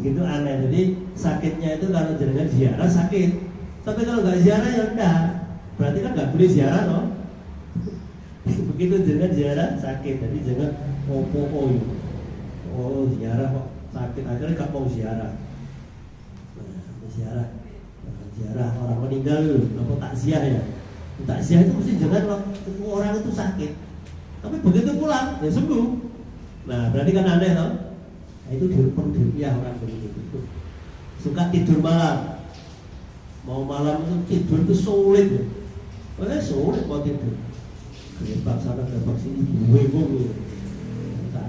itu aneh. Jadi sakitnya itu kalau jangan ziarah sakit. Tapi kalau nggak ziarah ya enggak. Berarti kan nggak boleh ziarah loh. Begitu jangan ziarah sakit, jadi jangan opo oh ziarah kok sakit, akhirnya gak mau ziarah. Ziarah orang meninggal apa takziah ya. Takziah itu mesti jangan orang itu sakit, tapi begitu pulang ya sembuh. Nah berarti kan aneh toh. Nah, itu perlu dirupiah orang begitu. Suka tidur malam, mau malam itu tidur itu sulit ya. Sulit mau tidur. Gerbak sana gerbak sini bingung gitu.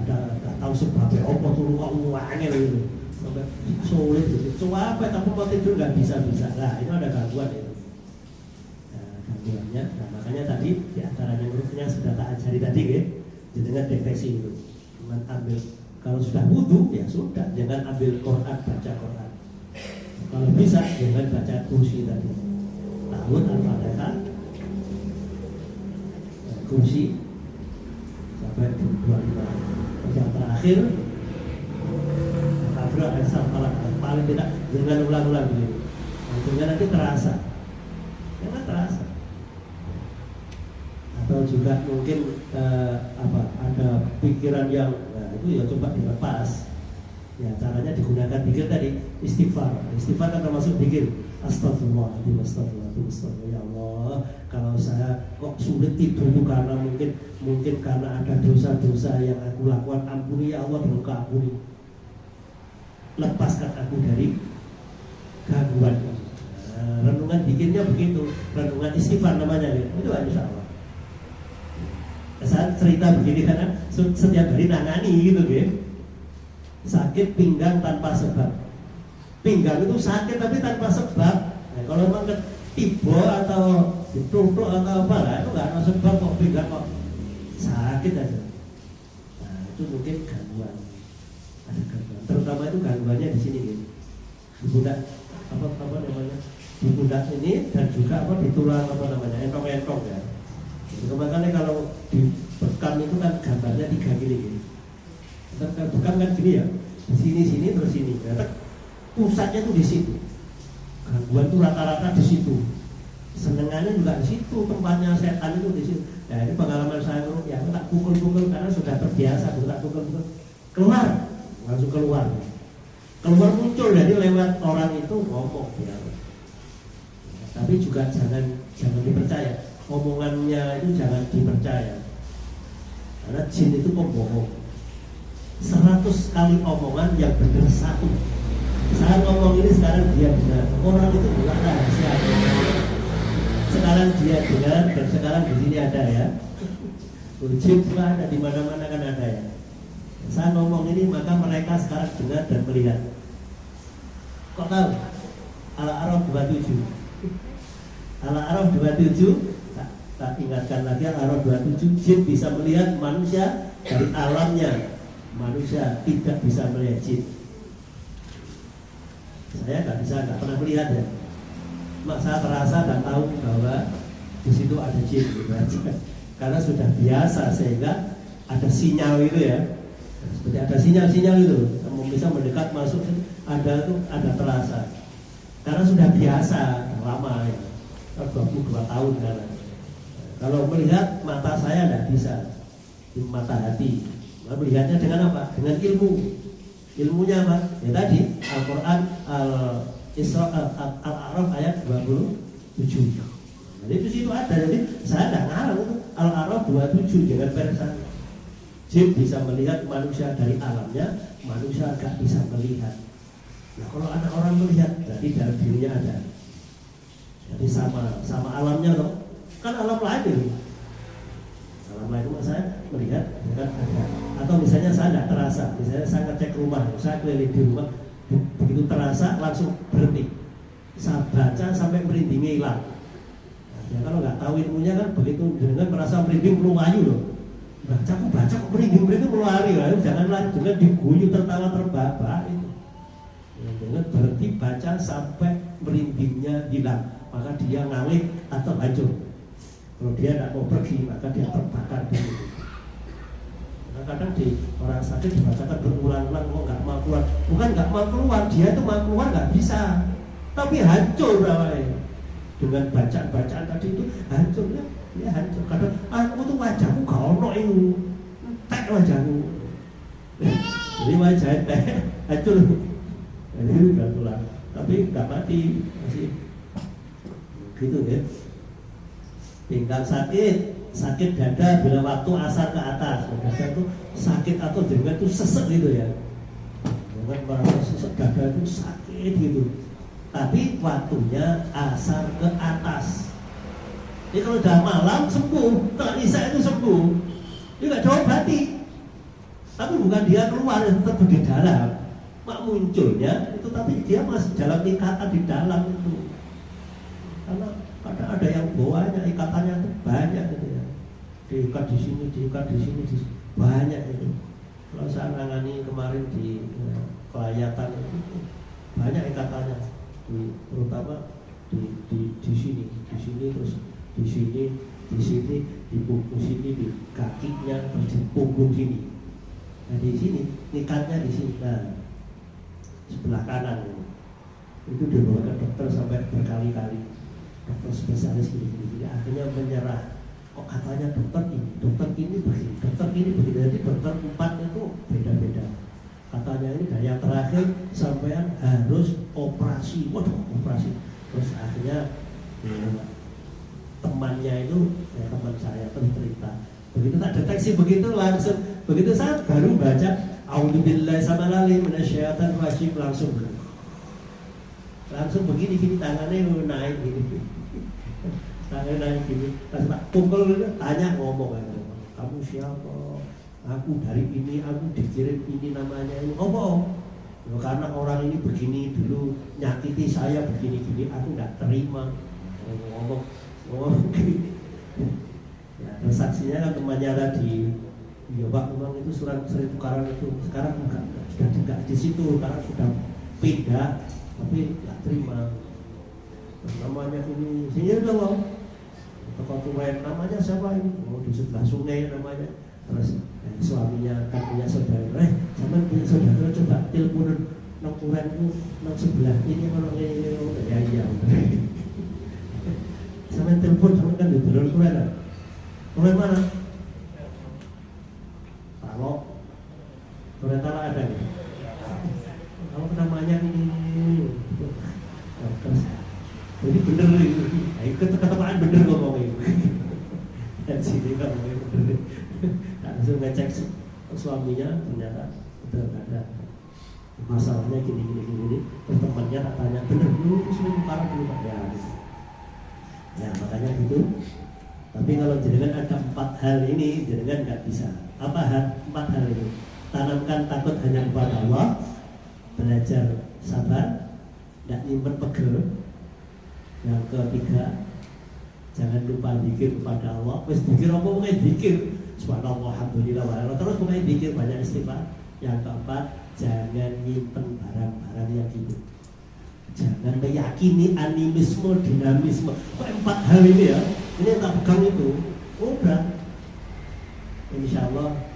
Gak tahu sebabnya apa turun kok uangnya gitu. Sampai sulit gitu. Coba apa tapi mau tidur nggak bisa. Nah itu ada gangguan itu. Nah, gangguannya. Nah, makanya tadi di antaranya yang sudah tak ajari tadi ya, dengan deteksi itu. Jangan ambil kalau sudah wudu ya sudah, jangan ambil Quran, baca Quran. Kalau bisa jangan baca kursi tadi. Tahun Al-Fatihah, kursi sampai 25. Yang terakhir Al-Fatihah ayat paling tidak jangan ulang-ulang begini. Jangan nanti terasa. Jangan terasa. Atau juga mungkin ada pikiran yang itu ya coba dilepas. Ya caranya digunakan pikir tadi istighfar. Istighfar kan termasuk pikir. Astagfirullahaladzim, astagfirullah, ya Allah. Kalau saya kok sulit tidur itu karena mungkin karena ada dosa-dosa yang aku lakukan. Ampuni ya Allah, dengan keampuni. Lepaskan aku dari gangguan. Renungan bikinnya begitu. Renungan istighfar namanya ya. Itu insya Allah. Saya cerita begini karena setiap hari nangani gitu ya. Sakit pinggang tanpa sebab. Pinggang itu sakit tapi tanpa sebab. Nah, kalau memang ketibo atau ditutup atau apa lah, itu nggak ada sebab kok pinggang kok sakit aja. Nah itu mungkin gangguan. Ada gangguan. Terutama itu gangguannya di sini gitu. Di pundak apa namanya? Di pundak ini dan juga apa di tulang apa namanya? Entong-entong ya. Jadi, makanya kalau di bekam itu kan gambarnya 3 gini gitu. Bekam kan gini ya, di sini terus sini. Ternyata pusatnya tuh di situ. Gangguan tuh rata-rata di situ. Senengannya juga di situ, tempatnya setan itu di situ. Nah ini pengalaman saya tuh, ya tak pukul-pukul karena sudah terbiasa, tak pukul-pukul keluar, langsung keluar muncul jadi lewat orang itu ngomong ya. Tapi juga jangan dipercaya, omongannya itu jangan dipercaya, karena jin itu pembohong. 100 kali omongan yang benar 1. Saya ngomong ini sekarang dia benar. Orang itu bukan rahasia. Sekarang dia dengar dan sekarang di sini ada ya. Jin juga ada di mana-mana kan ada ya. Saya ngomong ini maka mereka sekarang dengar dan melihat. Kok tahu? Al-A'raf 27. Al-A'raf 27. Tak ingatkan lagi Al-A'raf 27. Jin bisa melihat manusia dari alamnya. Manusia tidak bisa melihat jin. Saya nggak pernah melihat ya. Saya terasa dan tahu bahwa di situ ada jin gitu aja. Karena sudah biasa sehingga ada sinyal itu ya. Seperti ada sinyal-sinyal itu. Kamu bisa mendekat masuk ada terasa. Karena sudah biasa lama ya. 22 tahun karena. Kalau melihat mata saya tidak bisa. Di mata hati. Melihatnya dengan apa? Dengan ilmu. Ilmunya apa? Ya tadi Al-Quran Al-A'raf ayat 27. Jadi di situ ada. Jadi saya tidak ngarang itu Al-A'raf 27 dengan versi. Jin bisa melihat manusia dari alamnya, manusia gak bisa melihat. Nah kalau ada orang melihat, berarti dalam dirinya ada. Jadi sama alamnya loh. Kan alam lain ini. Alam lain itu saya melihat, bukan ada. Atau misalnya saya tidak terasa, misalnya saya ngecek rumah, saya keliling di rumah, begitu terasa langsung berhenti. Saya baca sampai merindingnya hilang. Nah, ya kalau nggak tahu ilmunya kan begitu dengan merasa merinding meluayu loh. Baca kok merinding meluari lah. Jangan diguyu tertawa terbahak itu. Ya, jangan berhenti baca sampai merindingnya hilang, maka dia ngalih atau hancur. Kalau dia tidak mau pergi, maka dia terbakar dulu. Kadang di orang sakit dibacakan berulang-ulang, kok nggak mau keluar. Bukan nggak mau keluar, dia itu mau keluar nggak bisa, tapi hancur namanya. Dengan bacaan-bacaan tadi itu hancurnya dia hancur. Kadang aku tuh wajahku gak ono itu, tek wajahku. Jadi wajah tek hancur. Jadi udah tulang, tapi nggak mati, masih gitu ya. Tinggal sakit dada bila waktu asar ke atas. Dada itu sakit atau jenengan itu sesek gitu ya. Jangan merasa sesek dada itu sakit gitu. Tapi waktunya asar ke atas. Jadi kalau udah malam sembuh, kalau isya itu sembuh. Dia nggak diobati. Tapi bukan dia keluar, tetap di dalam. Mak munculnya itu, tapi dia masih dalam ikatan di dalam itu. Karena kadang ada yang bawahnya ikatannya itu banyak gitu ya. Diikat di sini, banyak itu. Kalau saya nangani kemarin di kelayatan itu banyak ikatannya, terutama di sini terus di sini, di punggung sini, di kakinya, terus di punggung sini. Nah di sini ikatnya di sini. Nah, sebelah kanan itu dibawa ke dokter sampai berkali-kali, dokter spesialis gini, akhirnya menyerah. Kok katanya dokter ini begini, jadi dokter 4 itu beda-beda. Katanya ini dari yang terakhir sampean harus operasi, operasi. Terus akhirnya temannya itu, teman saya cerita, begitu tak deteksi begitu langsung, begitu saya baru baca A'udzubillahi samalalim minasyaitonir rajim, langsung begini tangannya naik gini. Tangannya naik gini. Pas tak pukul tanya ngomong, kamu siapa? Aku dari ini, aku dikirim ini, namanya ini. Oh, karena orang ini begini dulu nyakiti saya begini-gini, aku nggak terima. Ngomong gini. Ya, terus saksinya kan temannya tadi. Ya Pak, memang itu surat sering tukaran itu sekarang sudah tidak di situ, karena sudah pindah, tapi nggak terima. Terus namanya ini, sini udah loh, toko tulen namanya siapa ini? Oh di sebelah sungai namanya. Terus suaminya kan punya saudara, sama punya saudara, coba telepon nang tulenku nang sebelah ini orang ini, ya. Sama telepon sama kan di tulen tulen mana? Kalau Torentala ada gitu. Kalau namanya ini jadi bener itu. Kata-kataan bener ngomongin. Dan sini ngomongin bener. Langsung ngecek suaminya, ternyata betul ada masalahnya gini. Terus temannya katanya bener dulu, sudah parah dulu Pak ya. Makanya gitu. Tapi kalau jenengan ada 4 hal ini, jenengan nggak bisa. Apa 4 hal ini? Tanamkan takut hanya kepada Allah, belajar sabar, tidak nyimpen pegel. Yang ketiga, jangan lupa zikir kepada Allah. Wes zikir apa? Mungkin zikir subhanallah, alhamdulillah, walhamdulillah. Terus mungkin zikir banyak istighfar. Yang keempat, jangan nyimpen barang-barang yang hidup. Jangan meyakini animisme, dinamisme. Kok 4 hal ini ya? Ini yang tak pegang itu. Udah. Insya Allah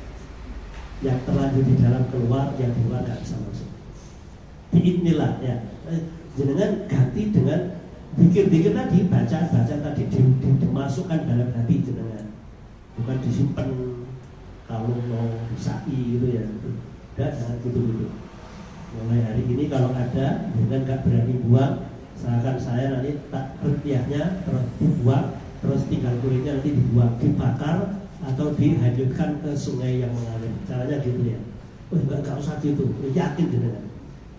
yang terlanjur di dalam keluar, yang di luar nggak bisa masuk. Biidnillah ya. Jangan ganti dengan pikir-pikir tadi, baca tadi dimasukkan dalam hati jenengan. Bukan disimpan kalau mau sa'i gitu ya. Udah jangan gitu. Mulai hari ini kalau ada, jangan nggak berani buang. Serahkan saya nanti tak rupiahnya terus dibuang, terus tinggal kulitnya nanti dibuang, dibakar atau dihanyutkan ke sungai yang mengalir. Caranya gitu ya. Oh enggak usah gitu, yakin dengan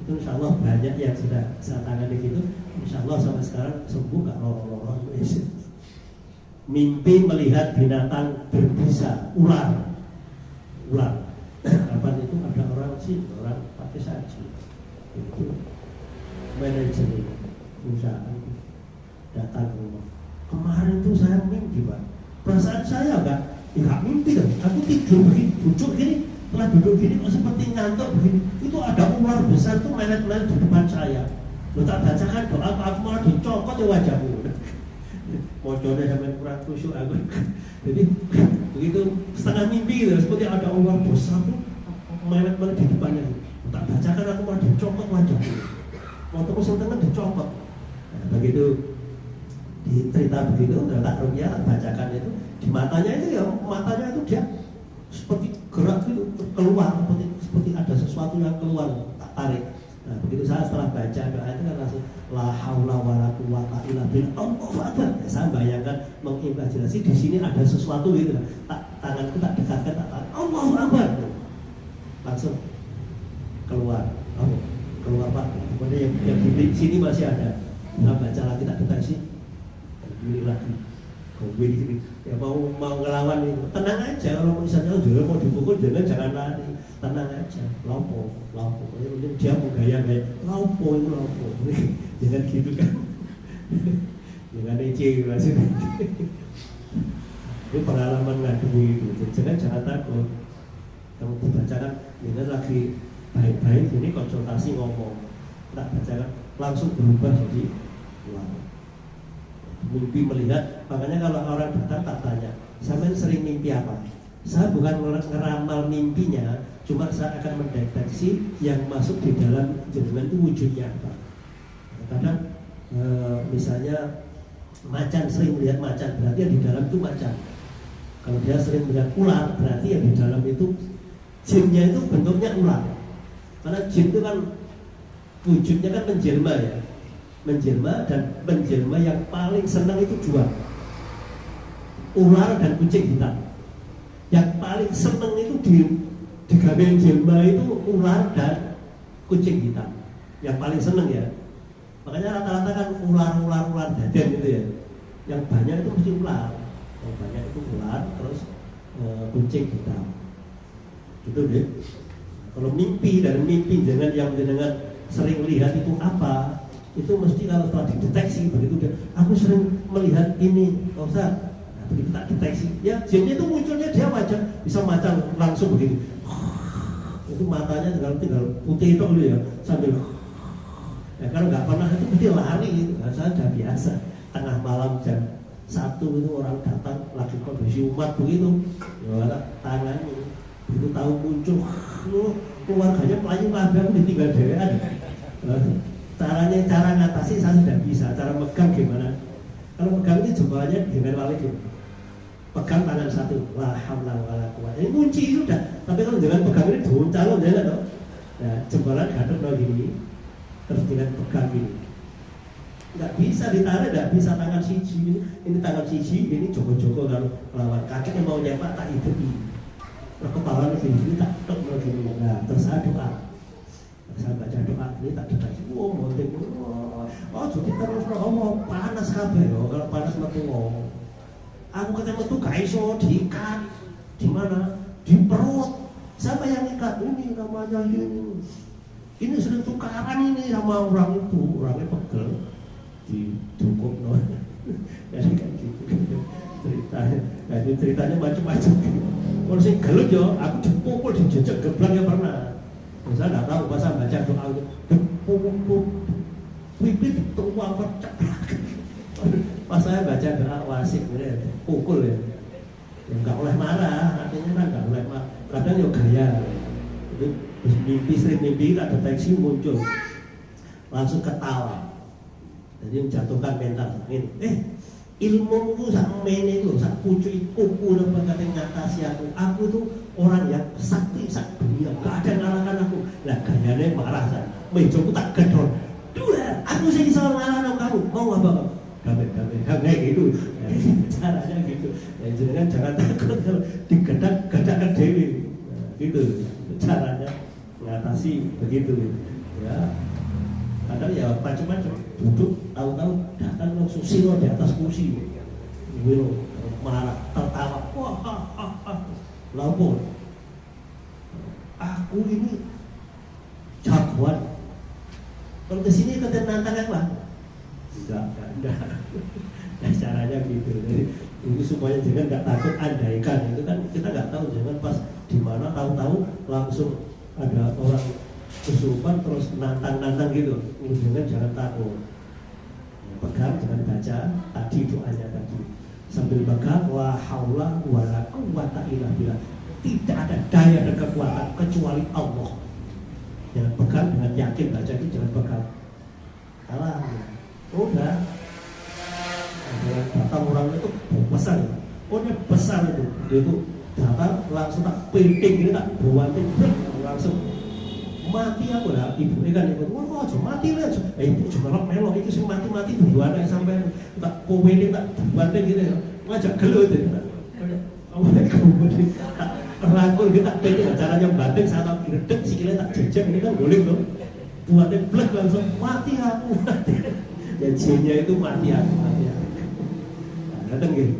itu. Insya Allah banyak yang sudah saya tangani gitu. Insya Allah sampai sekarang sembuh, nggak lorong-lorong. Mimpi melihat binatang berbisa, ular. Kapan itu ada orang pakai saji. Itu manajer perusahaan datang ke rumah. Kemarin tuh saya mimpi Pak. Perasaan saya nggak mimpi kan. Aku tidur begini, duduk gini, setelah duduk gini kok seperti ngantuk begini. Itu ada ular besar tuh melet-melet di depan saya. Lo tak bacakan doa, aku malah dicokot ya wajahmu. Mojonya sampai kurang khusyuk aku. Jadi begitu setengah mimpi gitu, seperti ada ular besar tuh melet-melet di depannya. Lo tak bacakan aku malah dicokot wajahmu. Mau temu sentengan dicokot. Nah, begitu di cerita begitu, tak rukyah bacakan itu di matanya itu dia seperti gerak gitu keluar, seperti ada sesuatu yang keluar, tak tarik. Nah begitu saya setelah baca doa itu kan langsung la haula wala quwata illa billah, Allahu akbar. Saya bayangkan mengimajinasi di sini ada sesuatu gitu, tanganku tak dekatkan, tak tarik, Allahu akbar, langsung keluar. Keluar Pak. Kemudian yang di sini masih ada. Saya baca lagi tak deteksi. Ini lagi. Kowe ini ya mau ngelawan itu. Tenang aja, kalau misalnya mau dipukul jangan lari. Tenang aja. Lopo. Kemudian dia mau gaya lopo. Jangan gitu kan. Jangan ece maksudnya. Itu pengalaman ngadui itu. Jangan takut. Kamu dibacakan ini lagi baik-baik, ini konsultasi ngomong. Tak bacakan langsung berubah jadi ulang. Mimpi melihat, makanya kalau orang datang tak tanya, sampai sering mimpi apa? Saya bukan ngeramal mimpinya, cuma saya akan mendeteksi yang masuk di dalam jenengan itu wujudnya apa. Kadang misalnya macan, sering melihat macan, berarti yang di dalam itu macan. Kalau dia sering melihat ular, berarti yang di dalam itu jinnya itu bentuknya ular. Karena jin itu kan wujudnya kan menjelma ya, menjelma, dan menjelma yang paling senang itu dua, ular dan kucing hitam. Yang paling senang itu di gawe jelma itu ular dan kucing hitam, yang paling senang ya. Makanya rata-rata kan ular daden gitu ya, yang banyak itu mesti ular, yang banyak itu ular, terus kucing hitam gitu deh. Kalau mimpi jangan yang dengan sering lihat itu apa, itu mesti kalau telah dideteksi begitu dia, aku sering melihat ini, Ustaz. Nah, begitu tak deteksi, ya jinnya itu munculnya dia wajah bisa macam langsung begitu. Itu matanya tinggal putih itu dulu ya, sambil. Ya kalau nggak pernah itu mesti lari gitu. Nah, saya sudah biasa. Tengah malam jam 1 itu orang datang lagi kondisi umat begitu, ya tangannya. Itu tahu muncul, keluarganya pelayu kabeh, aku ditinggal dewean. Cara ngatasi saya sudah bisa. Cara megang gimana? Kalau megang ini jempolnya dengan wali gitu. Pegang tangan satu, la haula wala quwwata. Ini kunci itu udah. Tapi kalau jangan pegang ini calon jangan dong. Nah, jempolnya gaduk begini, terus dengan pegang ini. Nggak bisa ditarik, nggak bisa tangan siji ini tangan siji, ini joko-joko kalau lawan kakinya mau nyepak tak itu ini. Kepala ini tak tok begini. Nah, terus saya doa. Saya baca doa ini tak deteksi. Monteng. Jadi terus panas kabeh. Kalau panas metu aku ketemu tuh gak iso diikat. Di mana? Di perut. Siapa yang ikat? Ini namanya ini. Ini sering tukaran ini sama orang itu. Orangnya pegel. Ditukup Jadi kan gitu. Ceritanya. Nah, ini ceritanya macam-macam. Kalau saya gelut ya, aku dipukul, dijejek, geblak ya pernah. Saya nggak tahu bahasa baca doa itu. Dipukul, pipit, tuang, ceplak. Pas saya baca doa wasik, ya, pukul ya. Ya nggak boleh marah, artinya kan nggak boleh marah. Kadang ya gaya. Itu sering mimpi, ada deteksi muncul, langsung ketawa. Jadi menjatuhkan mental. Ini, ilmu itu sak mene itu, sak pucuk kuku dan berkata ngatasi aku. Aku itu orang yang sakti sak dunia, gak ada yang ngalahkan aku. Lah gayanya marah saya, mejoku tak gedor. Dua, aku sih bisa ngalahkan kamu. Mau apa? Kayak gitu. Ya, caranya gitu. Ya jangan takut kalau digedak-gedakkan dewi. Nah, gitu caranya mengatasi begitu. Ya. Kadang ya macam-macam, duduk tahu-tahu datang langsung silo di atas kursi, marah, tertawa, wah, lapor. Aku ini jagoan. Kalau kesini kata nantang apa? Enggak. Nah, caranya gitu. Jadi ini supaya jangan nggak takut andaikan itu kan kita nggak tahu, jangan pas di mana tahu-tahu langsung ada orang kesurupan terus nantang gitu. Jangan takut. Pegang, jangan baca tadi doanya tadi. Sambil pegang, la haula wala quwwata illa billah. Tidak ada daya dan kekuatan kecuali Allah. Jangan pegang dengan yakin baca itu, jangan pegang. Kalah. Udah. datang orang itu besar ya. Pokoknya besar itu. Dia itu datang langsung tak penting gitu, tak bawain langsung mati aku lah. Ibu ini kan ikut, wah aja mati lah. Ibu juga melok itu sih mati dua anak sampai tak kowening tak bawain gitu ya. Ngajak gelut itu. Kemudian rangkul kita penting caranya banting saya tak gredek sikilnya tak jejak ini kan boleh tuh. Buatnya blek langsung mati aku. Ya jinnya itu mati aku. Nah, kadang gitu.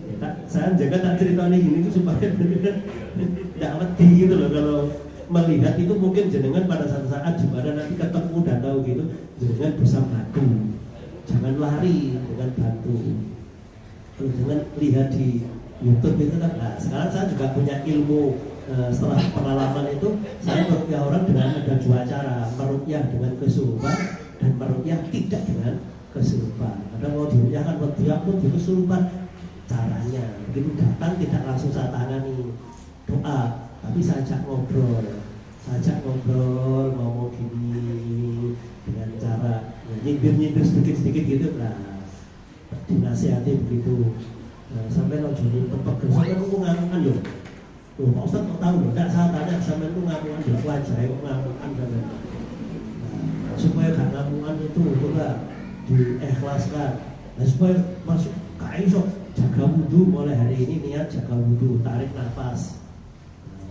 Ya, saya jaga tak ceritanya gini tuh supaya tidak mati gitu loh. Kalau melihat itu mungkin jenengan pada satu saat di mana nanti ketemu dan tahu gitu, jenengan bisa bantu. Jangan lari dengan bantu. Kalau jangan lihat di YouTube itu kan, nah sekarang saya juga punya ilmu setelah pengalaman itu, saya meruqyah orang dengan ada dua cara, meruqyah dengan kesurupan dan meruqyah tidak dengan kesurupan. Kadang mau diruqyahkan dia pun di kesurupan, caranya begitu datang tidak langsung saya tangani doa, tapi saya ajak ngobrol, ngomong gini dengan cara nyindir sedikit gitu, nah dinasihati begitu. Nah, sampai lo jadi tempat sampai lu ngamukan yo. Tuh, Pak Ustadz kok tahu loh? Enggak, saya tanya sampai lu ngamukan di wajah, kok ngamukan kan? Nah, supaya gak ngamukan itu coba diikhlaskan. Nah, supaya masuk kain sok jaga wudhu mulai hari ini niat jaga wudhu, tarik nafas,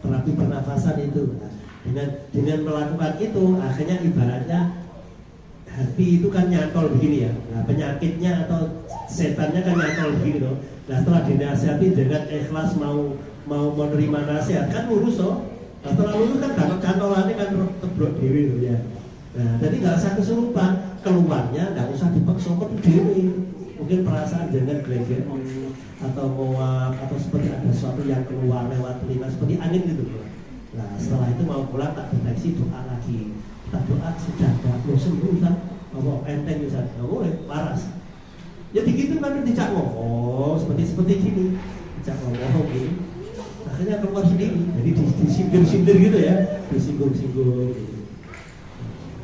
terapi pernafasan itu. Nah, dengan melakukan itu akhirnya ibaratnya hati itu kan nyantol begini ya. Nah, penyakitnya atau setannya kan nyantol begini loh. Nah, setelah dinasihati dengan ikhlas mau menerima nasihat kan lurus loh. Nah, setelah lurus kan cantolannya kan tebrok dewi loh ya. Nah, jadi nggak usah kesurupan, keluarnya nggak usah dipaksa ke dewi. Mungkin perasaan jangan greget atau muak atau seperti ada sesuatu yang keluar lewat telinga seperti angin gitu. Nah, setelah itu mau pulang tak deteksi doa lagi. Kita doa sudah nggak sembuh kan? Oh, enteng bisa, nggak boleh waras. Jadi gitu kan dicak ngomong seperti gini, dicak ngomong gini, akhirnya keluar sendiri. Jadi disindir gitu ya, disinggung-singgung. Gitu.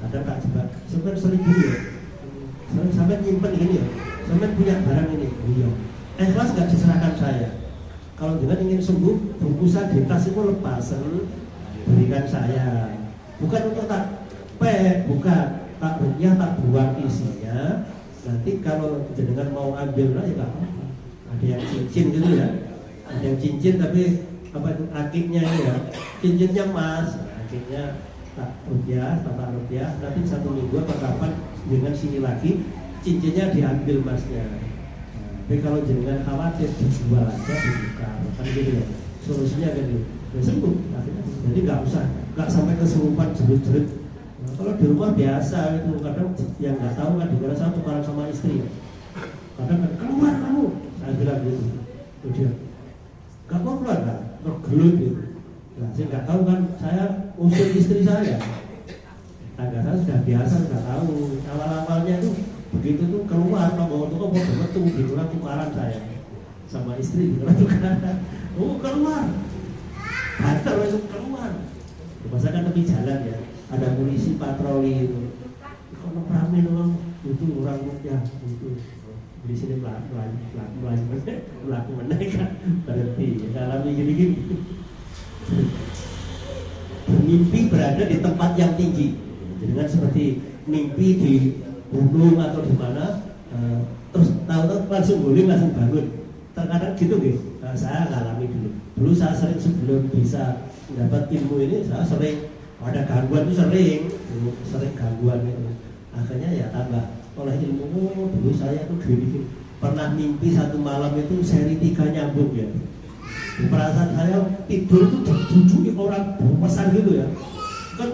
Kadang tak coba, sampai sering gini ya, sampai nyimpen gini ya, sampai punya barang ini, iya. Ikhlas gak diserahkan saya. Kalau jangan ingin sembuh, bungkusan di tas itu lepasan, berikan saya. Bukan untuk tak bukan tak rupiah tak buang isinya. Nanti kalau jenengan mau ambil lah ya gak apa-apa. Ada yang cincin gitu ya, ada yang cincin tapi apa itu akiknya ya, cincinnya emas, akiknya tak rupiah. Nanti 1 minggu atau kapan dengan sini lagi cincinnya diambil emasnya. Tapi kalau jenengan khawatir dijual aja, dibuka, kan gitu ya. Solusinya kan gitu, ya sembuh. Jadi nggak sampai kesurupan jerit-jerit. Nah, kalau di rumah biasa itu kadang yang nggak tahu kan di saya tukaran sama istri. Kadang kan keluar kamu, saya bilang gitu. Dia nggak mau keluar kan, tergelut gitu. Nah, saya nggak tahu kan saya usir istri saya. Tangga saya sudah biasa, sudah tahu. Awal-awalnya itu begitu tuh keluar nomor itu kok mau betul gitu lah tukaran saya sama istri gitu lah tukaran. Oh keluar, banter langsung keluar. Masa kan tepi jalan ya, ada polisi patroli itu. Kalau rame dong, itu orang ya itu di sini melaku mereka berhenti. Alami gini-gini. Mimpi berada di tempat yang tinggi, dengan seperti mimpi di gunung atau di mana, terus tahu-tahu langsung guling langsung bangun. Terkadang gitu gitu. Nah, saya alami dulu. Dulu saya sering sebelum bisa mendapat ilmu ini, saya sering ada gangguan itu sering gangguan itu. Akhirnya ya tambah oleh ilmu. Dulu saya tuh gini, pernah mimpi satu malam itu seri 3 nyambung ya. Perasaan saya tidur itu dijujuki orang besar gitu ya. Kan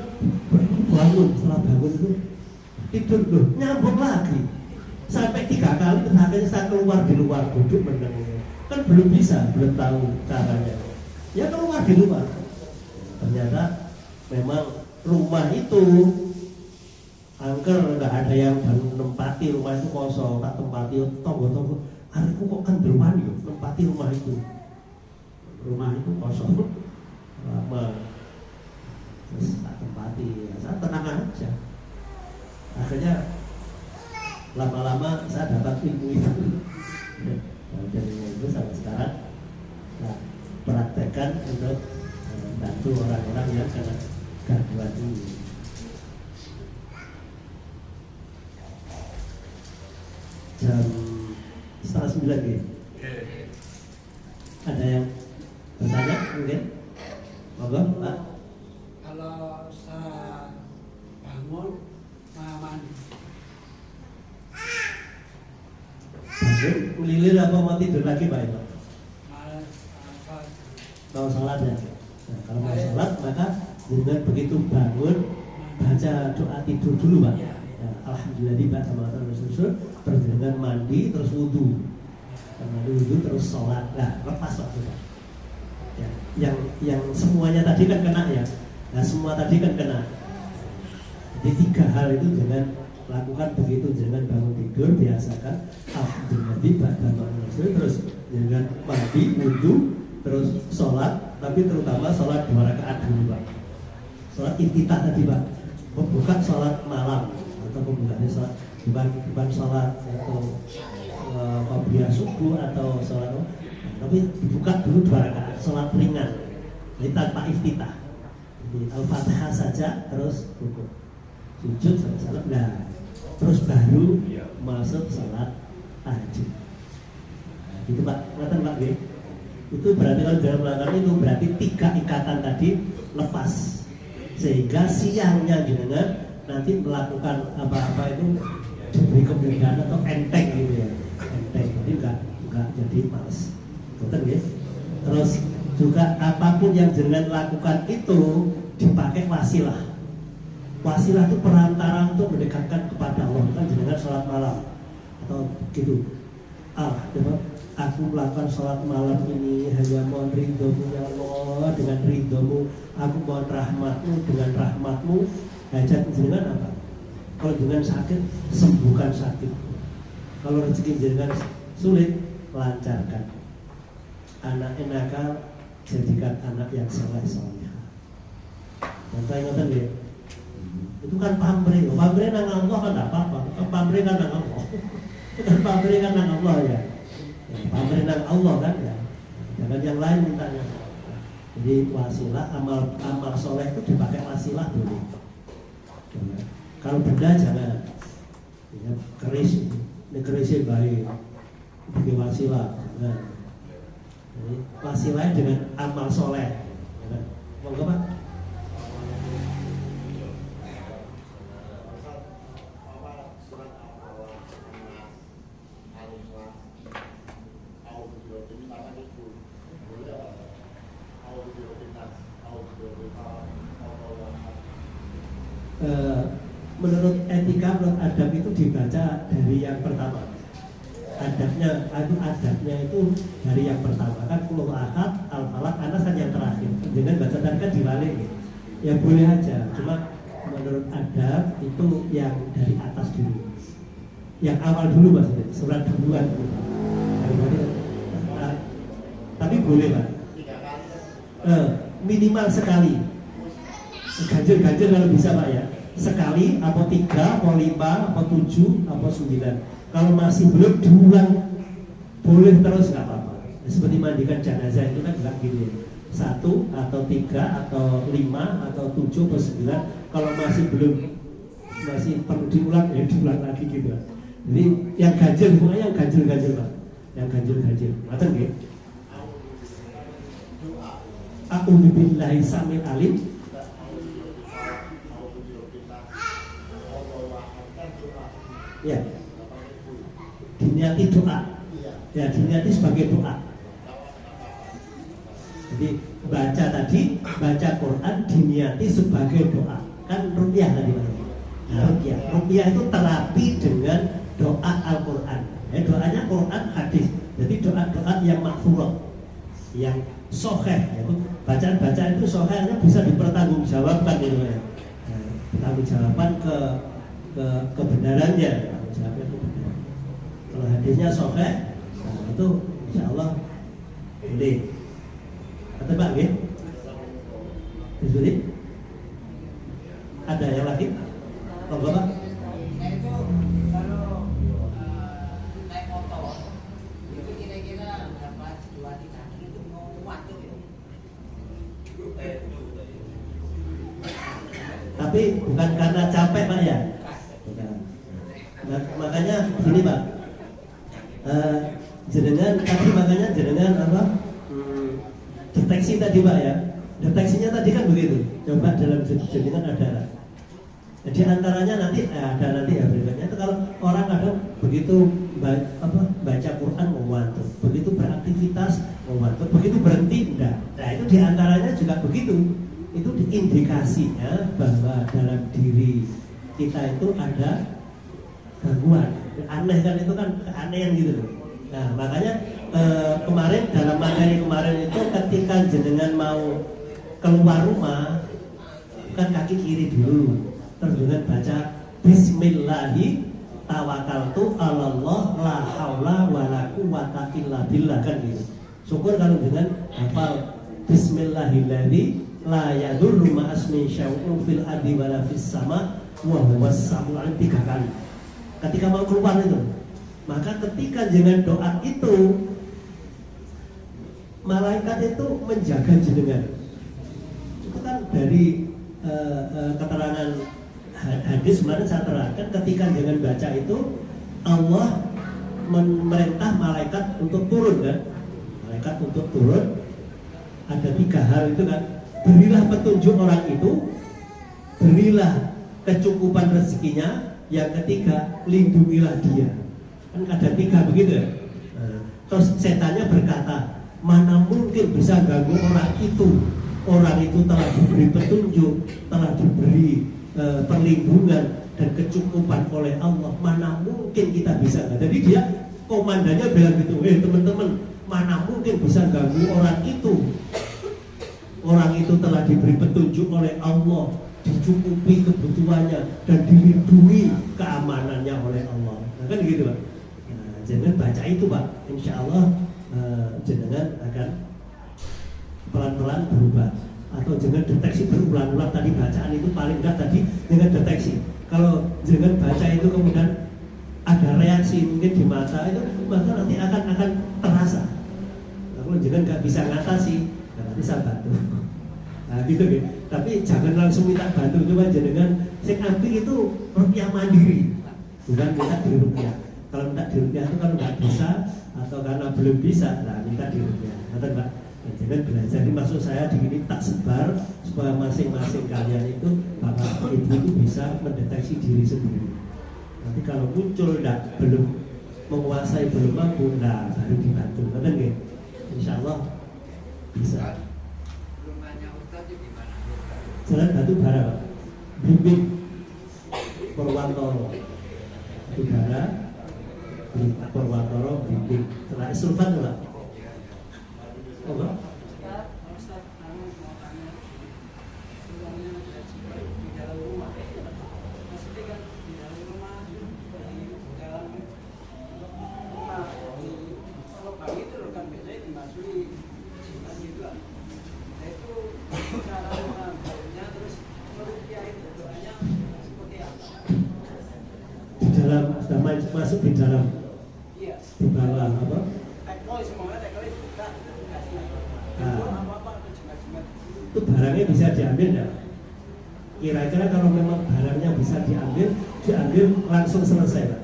bangun, setelah bangun itu tidur loh, nyambung lagi sampai 3 kali. Terus akhirnya saya keluar di luar, duduk mendengar. Kan belum bisa, belum tahu caranya. Ya keluar di luar. Ternyata memang rumah itu angker, nggak ada yang menempati rumah itu kosong. Tak tempati tonggo-tonggo. Hariku kok kan dewan ya, menempati rumah itu. Rumah itu kosong lama. Terus tak tempati, ya, saya tenang aja. Akhirnya lama-lama saya dapat ilmu itu. Ya, Dan itu sampai sekarang praktekkan untuk bantu orang-orang yang kena gangguan ini. Jam 8:30 gitu. Ada yang bertanya mungkin? Monggo, Pak. Kalau saya bangun mandi. Bangun, melilir apa mau tidur lagi Pak Ito? Males Mau sholat ya? Nah, kalau mau sholat maka dengan begitu bangun baca doa tidur dulu Pak. Ya, alhamdulillah di baca terus dengan mandi terus wudhu. Mandi wudhu terus sholat. Nah, lepas Pak sudah. Ya, yang semuanya tadi kan kena ya. Nah, semua tadi kan kena. Jadi 3 hal itu jangan lakukan begitu, jangan bangun tidur biasakan alhamdulillah di baca terus dengan mandi wudhu terus sholat, tapi terutama sholat 2 rakaat dulu Pak. Sholat iftitah tadi Pak, membuka sholat malam atau pembukaannya sholat bukan sholat atau qobliyah subuh atau sholat, tapi dibuka dulu 2 rakaat sholat ringan, jadi tanpa iftitah. Jadi al-fatihah saja terus rukuk, sujud sampai salam, nah terus baru masuk sholat tahajud. Nah, gitu Pak, ngatakan Pak G. Itu berarti kalau dalam melakukan itu berarti 3 ikatan tadi lepas, sehingga siangnya jenengan nanti melakukan apa-apa itu diberi kemudahan atau enteng gitu ya, enteng, jadi enggak jadi males, betul ya. Terus juga apapun yang jenengan lakukan itu dipakai wasilah. Wasilah itu perantara untuk mendekatkan kepada Allah, kan jenengan sholat malam atau gitu. Aku melakukan sholat malam ini hanya mohon ridhomu ya Allah, dengan ridhomu aku mohon rahmatmu, dengan rahmatmu hajat jenengan apa? Kalau jenengan sakit, sembuhkan sakit. Kalau rezeki jenengan sulit, lancarkan. Anak nakal, jadikan anak yang soleh-soleh. Contoh-contoh ya. Itu kan pamrih nang Allah kan tidak apa-apa. Pamrih kan nang Allah. Kan pamrih kan nang Allah ya. Pamrih nang Allah kan ya. Jangan yang lain mintanya. Jadi wasilah, amal soleh itu dipakai wasilah dulu. Kalau benda jangan. Ya, keris, ini kerisnya baik. Bikin wasilah. Nah, jadi wasilahnya dengan amal soleh. Ya, monggo Pak. Menurut etika, menurut adab itu dibaca dari yang pertama. Adabnya itu dari yang pertama kan Qul Ahad, Al-Falaq, Anas kan yang terakhir. Dengan baca tadi kan dibalik gitu. Ya boleh aja, cuma menurut adab itu yang dari atas dulu. Yang awal dulu maksudnya, surat duluan gitu. Tapi boleh Pak. Minimal sekali. Ganjil kalau bisa Pak ya. Sekali, apa 3, apa 5, apa 7, apa 9. Kalau masih belum diulang, boleh terus nggak apa-apa. Seperti mandikan jenazah itu kan nggak gitu ya. 1 atau 3 atau 5 atau 7 atau 9. Kalau masih perlu diulang ya diulang lagi gitu. Jadi yang ganjil pokoknya yang ganjil Pak. Yang ganjil. Maten nggih. A'udzu billahi samil alim. Ya, diniati doa. Ya, diniati sebagai doa. Jadi baca Quran diniati sebagai doa. Kan ruqyah tadi Pak. Nah, ruqyah itu terapi dengan doa Al-Quran. Doanya Quran hadis. Jadi doa-doa yang makfurah, yang soheh, yaitu bacaan-bacaan itu sohehnya bisa dipertanggungjawabkan gitu ya. Pertanggungjawaban kebenarannya. Kalau hadisnya soheh, nah itu insya Allah boleh. Kata Pak Gin, disini ada yang lagi? Monggo Pak. Itu kalau naik motor itu kira-kira tapi bukan karena capek Pak ya. Bukan. Makanya gini Pak, jenengan tadi makanya jenengan apa? Deteksi tadi Pak ya. Deteksinya tadi kan begitu. Coba dalam jenengan ada. Jadi antaranya nanti ada nanti ya berikutnya itu kalau orang kadang begitu baca Quran mau ngantuk, begitu beraktivitas mau ngantuk, begitu berhenti enggak. Nah itu diantaranya juga begitu. Itu indikasinya bahwa dalam diri kita itu ada gangguan. Aneh kan, itu kan keanehan gitu loh. Nah makanya kemarin dalam materi kemarin itu ketika jenengan mau keluar rumah kan kaki kiri dulu, terus dengan baca Bismillahi tawakkaltu 'alallah la haula wala quwwata illa billah kan gitu. Syukur kalau dengan hafal Bismillahilladzi la yadurru ma'asmi syai'un fil ardi wala fis sama wa huwas samiul alim 3 kali. Ketika mau keluar itu, maka ketika dengan doa itu malaikat itu menjaga jenengan. Itu kan dari keterangan hadis kemarin saya terangkan, ketika jangan baca itu Allah memerintah malaikat untuk turun kan, malaikat untuk turun. Ada 3 hal itu kan, berilah petunjuk orang itu, berilah kecukupan rezekinya, yang ketiga lindungilah dia. Kan ada 3 begitu ya. Terus setannya berkata, mana mungkin bisa ganggu orang itu. Orang itu telah diberi petunjuk, telah diberi perlindungan dan kecukupan oleh Allah. Mana mungkin kita bisa? Jadi dia komandannya bilang gitu, teman-teman, mana mungkin bisa ganggu orang itu? Orang itu telah diberi petunjuk oleh Allah, dicukupi kebutuhannya dan dilindungi keamanannya oleh Allah. Nah kan gitu Pak. Nah, jangan baca itu Pak. Insya Allah jenengan akan pelan-pelan berubah. Atau jangan deteksi berulang-ulang tadi bacaan itu paling enggak tadi dengan deteksi. Kalau jangan baca itu kemudian ada reaksi mungkin di mata itu, maka nanti akan terasa. Kalau jangan nggak bisa ngatasi, nanti saya bantu. Nah gitu gitu. Tapi jangan langsung minta bantu, coba jenengan sing ambil itu rupiah mandiri, bukan minta di rupiah. Kalau minta di rupiah itu kalau nggak bisa atau karena belum bisa, nah minta di rupiah. Kata Mbak. Jangan belajar. Jadi maksud saya di sini tak sebar supaya masing-masing kalian itu bapak ibu itu bisa mendeteksi diri sendiri. Nanti kalau muncul belum menguasai, belum mampu, nah baru dibantu. Betul nggak? Insya Allah bisa. Rumahnya Ustadz itu gimana? Jalan Batu Bara Pak, Bimbing Purwantoro, Batu Bara, Purwantoro, Bimbing. Setelah Sulfan Pak. Oh, Pak? Di dalam sudah masuk di dalam, di bawah apa? Itu barangnya bisa diambil enggak? Kira-kira kalau memang barangnya bisa diambil langsung selesai Pak.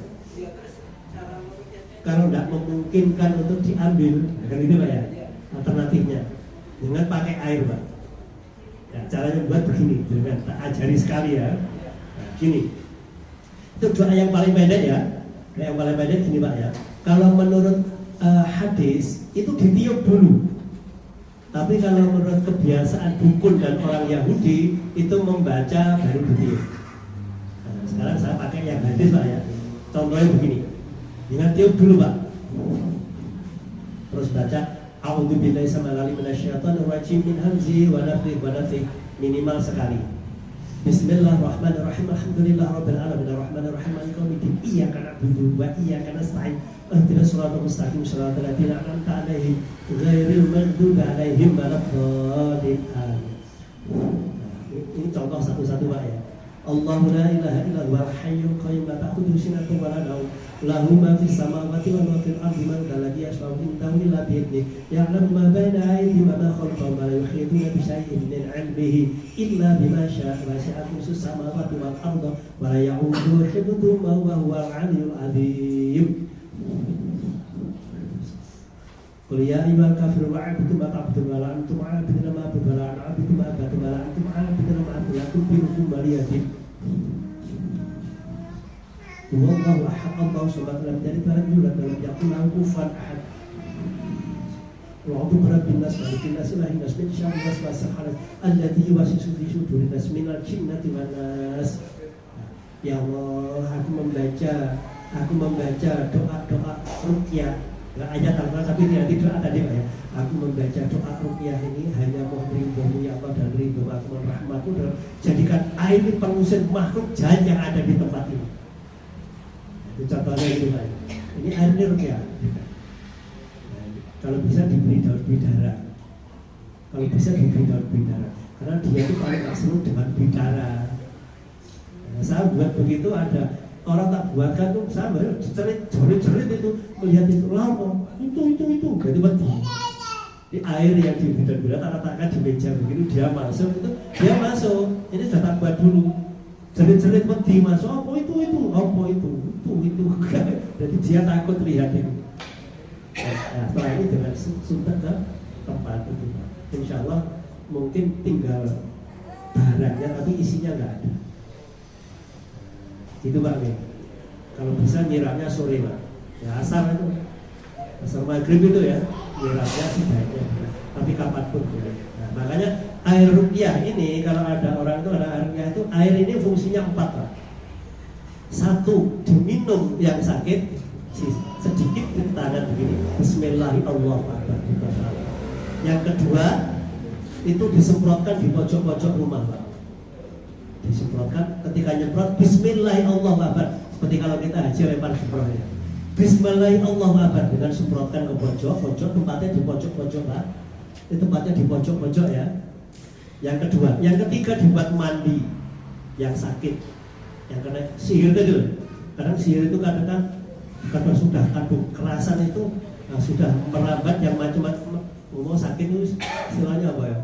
Kalau tidak memungkinkan untuk diambil, kan itu Pak ya, alternatifnya dengan pakai air Pak. Ya, caranya buat begini, dengan tak ajari sekali ya. Nah, gini, itu doa yang paling pendek ya. Doa yang paling pendek gini Pak ya. Kalau menurut hadis itu ditiup dulu. Tapi kalau menurut kebiasaan dukun dan orang Yahudi itu membaca baru ditiup. Nah, sekarang saya pakai yang hadis Pak ya. Contohnya begini. Dengan tiup dulu Pak. Terus baca A'udzubillahi minasyaitonir rajim min hamzihi wa nafthihi wa nafthihi minimal sekali. Bismillahirrahmanirrahim. Alhamdulillahirabbil alamin arrahmanir rahim maliki yaumiddin. Iyyaka na'budu wa iyyaka nasta'in. Ihdinas siratal mustaqim siratal ladzina an'amta 'alaihim ghairil maghdubi 'alaihim waladdallin. Ini contoh satu-satu Pak ya. Allahu la ilaha illa huwal hayyul qayyum la ta'khudhuhu sinatun wa la nawm lahu ma fis samawati wa ma fil ardi man dhal ladzi yashfa'u indahu illa bi idhnihi ya'lamu ma bayna aydihim wa ma khalfahum wa la yuhituna bi shay'in min 'ilmihi illa bima sha'a wa wasi'a kursiyyuhu samawati wal arda wa la ya'uduhu hifdhuhuma wa huwal 'aliyyul 'azim. Qul ya ayyuhal kafirun a'budu ma ta'budun wa la antum 'abiduna ma a'budu wa la ana 'abidu ma ta'budun wa la antum 'abiduna ma a'budu lakum dinukum waliyadin. Wallahu ahad Allahu samad lam yalid wa lam yulad wa lam yakul lahu kufuwan ahad. Wa a'udzu birabbin nas malikin nas ilahin nas min syarri waswasil khannas alladzi yuwaswisu fi sudurin nas minal jinnati wan nas. Ya Allah, aku membaca doa-doa ruqyah. Ayat Al-Quran tapi tidak doa tadi Pak ya. Aku membaca doa ruqyah ini hanya mohon ridhomu ya Allah dan ridho aku rahmatmu dan jadikan air ini pengusir makhluk jahat yang ada di tempat ini. Itu contohnya itu Pak. Ini air ini ruqyah. Kalau bisa diberi daun bidara. Kalau bisa diberi daun bidara. Karena dia itu paling tak seru dengan bidara. Saya buat begitu ada orang tak buatkan tuh saya cerit itu melihat itu lama itu jadi mati di air yang di bidara ratakan di meja begitu dia masuk ini sudah tak buat dulu cerit mati masuk apa itu jadi dia takut lihat itu. Nah, setelah ini dengan suntak ke tempat itu insya Allah mungkin tinggal barangnya tapi isinya nggak ada. Itu Pak Min. Kalau bisa nyiramnya sore Pak. Ya asar itu. Asar maghrib itu ya. Nyiramnya sebaiknya. Tapi kapanpun boleh. Nah, makanya air ruqyah ini kalau ada orang itu ada air ruqyah itu air ini fungsinya 4 Pak. 1 diminum yang sakit sedikit di tangan begini. Bismillahirrahmanirrahim. Yang kedua itu disemprotkan di pojok-pojok rumah Pak. Disemprotkan ketika nyemprot Bismillahirrahmanirrahim seperti kalau kita haji lempar semprotnya Bismillahirrahmanirrahim dengan semprotkan ke pojok tempatnya di pojok-pojok Pak. Itu tempatnya di pojok-pojok ya. Yang kedua, yang ketiga dibuat mandi yang sakit, yang kena sihir itu. Kadang sihir itu kadang kalau sudah kandung kerasan itu sudah merambat yang macam-macam mau sakit itu istilahnya apa ya?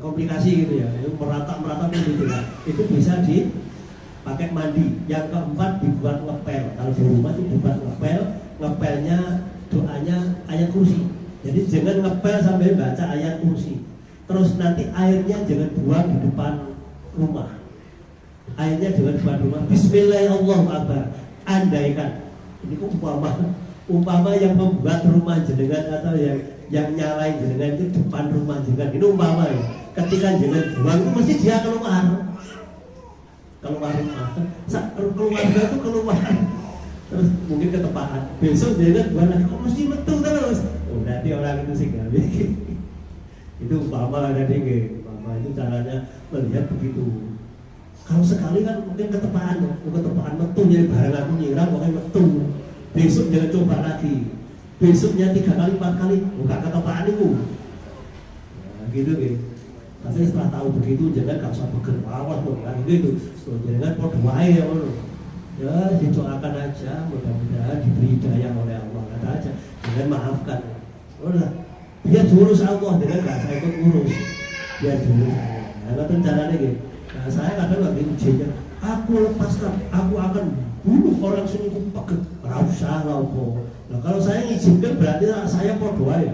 Komplikasi gitu ya, itu merata gitu ya. Itu bisa dipakai mandi. Yang keempat dibuat ngepel. Kalau di rumah itu dibuat ngepelnya doanya ayat kursi. Jadi jangan ngepel sampai baca ayat kursi. Terus nanti airnya jangan buang di depan rumah. Airnya jangan buang di rumah. Bismillahirrahmanirrahim. Andaikan ini umpama yang membuat rumah jenengan atau yang nyalain jenengan itu depan rumah jenengan ini umpama ya. Ketika jenengan buang itu mesti dia keluar rumah. Keluarga itu keluar. Terus mungkin ketepaan. Besok jenengan buang lagi kok mesti metu terus. Oh, berarti orang itu sih gak bikin. Itu umpama ada dingin. Umpama itu caranya melihat begitu. Kalau sekali kan mungkin ketepaan metu jadi barang aku nyiram pokoknya metu. Besok jangan coba lagi. Besoknya 3 kali 4 kali buka ketepaan itu. Nah, gitu gitu. Tapi setelah tahu begitu jangan gak usah bergerawat kan gitu. So, jangan podo wae ya ngono. Ya didoakan aja mudah-mudahan diberi hidayah oleh Allah kata aja. Jangan maafkan. Udah. Biar diurus Allah dengan gak saya ikut urus. Biar diurus. Nah, itu caranya gitu. Nah, saya kadang lagi ujiannya, aku lepaskan, aku akan bunuh orang selingkuh peget, usah lah kok. Nah kalau saya izinkan berarti saya berdoa ya.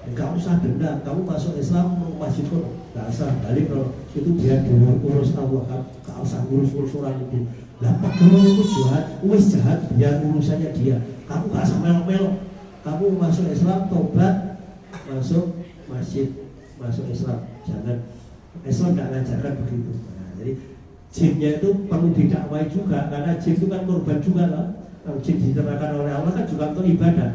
Enggak usah dendam, kamu masuk Islam mau masjid kok, enggak usah balik loh. Itu biar diurus Allah, enggak usah urus orang itu. Lah pegawai itu jahat, biar urusannya dia. Kamu enggak usah melok-melok. Kamu masuk Islam, tobat, masuk masjid, masuk Islam, jangan. Islam tidak mengajarkan begitu. Nah, jadi jinnya itu perlu didakwai juga karena jin itu kan korban juga lah. Jin diciptakan oleh Allah kan juga untuk ibadah.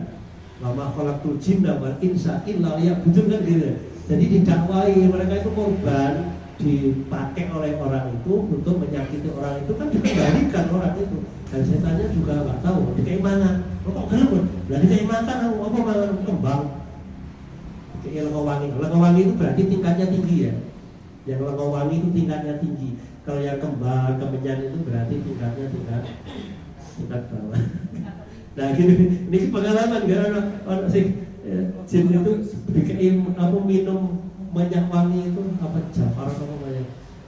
Wa khalaqtul jinna wal insa illa liya'budun kan gitu. Jadi didakwai mereka itu korban dipakai oleh orang itu untuk menyakiti orang itu kan dikembalikan orang itu. Dan setannya juga nggak tahu dikeimanan. Kok gelem? Lah dikeimanan apa malah kembang. Kayak lego wangi itu berarti tingkatnya tinggi ya. Yang lengowangi itu tingkatnya tinggi. Kalau yang kembang, kemenyan itu berarti tingkat bawah. Nah gini, ini pengalaman orang sih jin itu bikin minum minyak wangi itu apa Jafar apa namanya,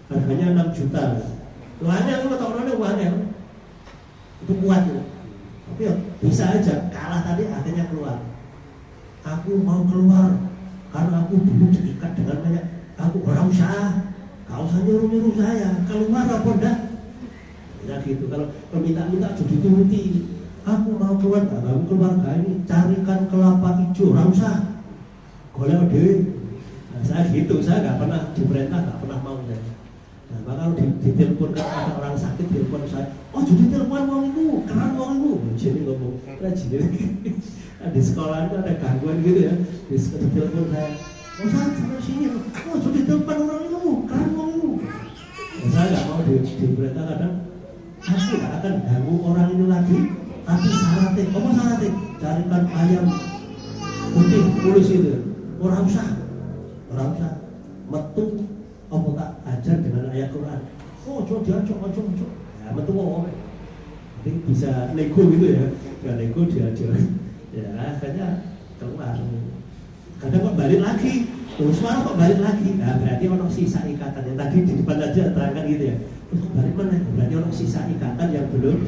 harganya 6 juta. Luarnya aku tahu orang uangnya itu kuat ya. Tapi ya, bisa aja kalah tadi akhirnya keluar. Aku mau keluar karena aku dulu diikat dengan banyak. Aku orang usaha, kau usah nyuruh saya keluar apa enggak? Ya gitu. Kalau minta jadi dituruti. Aku mau keluar, kamu keluarga ini carikan kelapa hijau, orang usah. Golek dhewe. Nah, saya gitu, saya nggak pernah diperintah, nggak pernah mau saya. Nah, maka kalau ditelepon ada orang sakit, telepon saya, oh jadi telepon wong itu, keren wong itu. Jadi ngomong, jadi di sekolah itu ada gangguan gitu ya, di telepon saya, oh sana sini, oh jadi telepon orang itu, keren wong itu. Nah, saya nggak mau diperintah kadang, aku nggak akan ganggu orang ini lagi, tapi syaratnya, apa syaratnya? Carikan ayam putih mulus itu, orang usah metu apa tak ajar dengan ayat Quran. Oh, coba diajak. Ya, metu wong. Jadi bisa nego gitu ya. Enggak nego diajak. Ya, akhirnya keluar. Kadang kok balik lagi. Terus malah kok balik lagi. Nah, berarti ono sisa ikatan yang tadi di depan aja terangkan gitu ya. Terus kok balik mana? Berarti ono sisa ikatan yang belum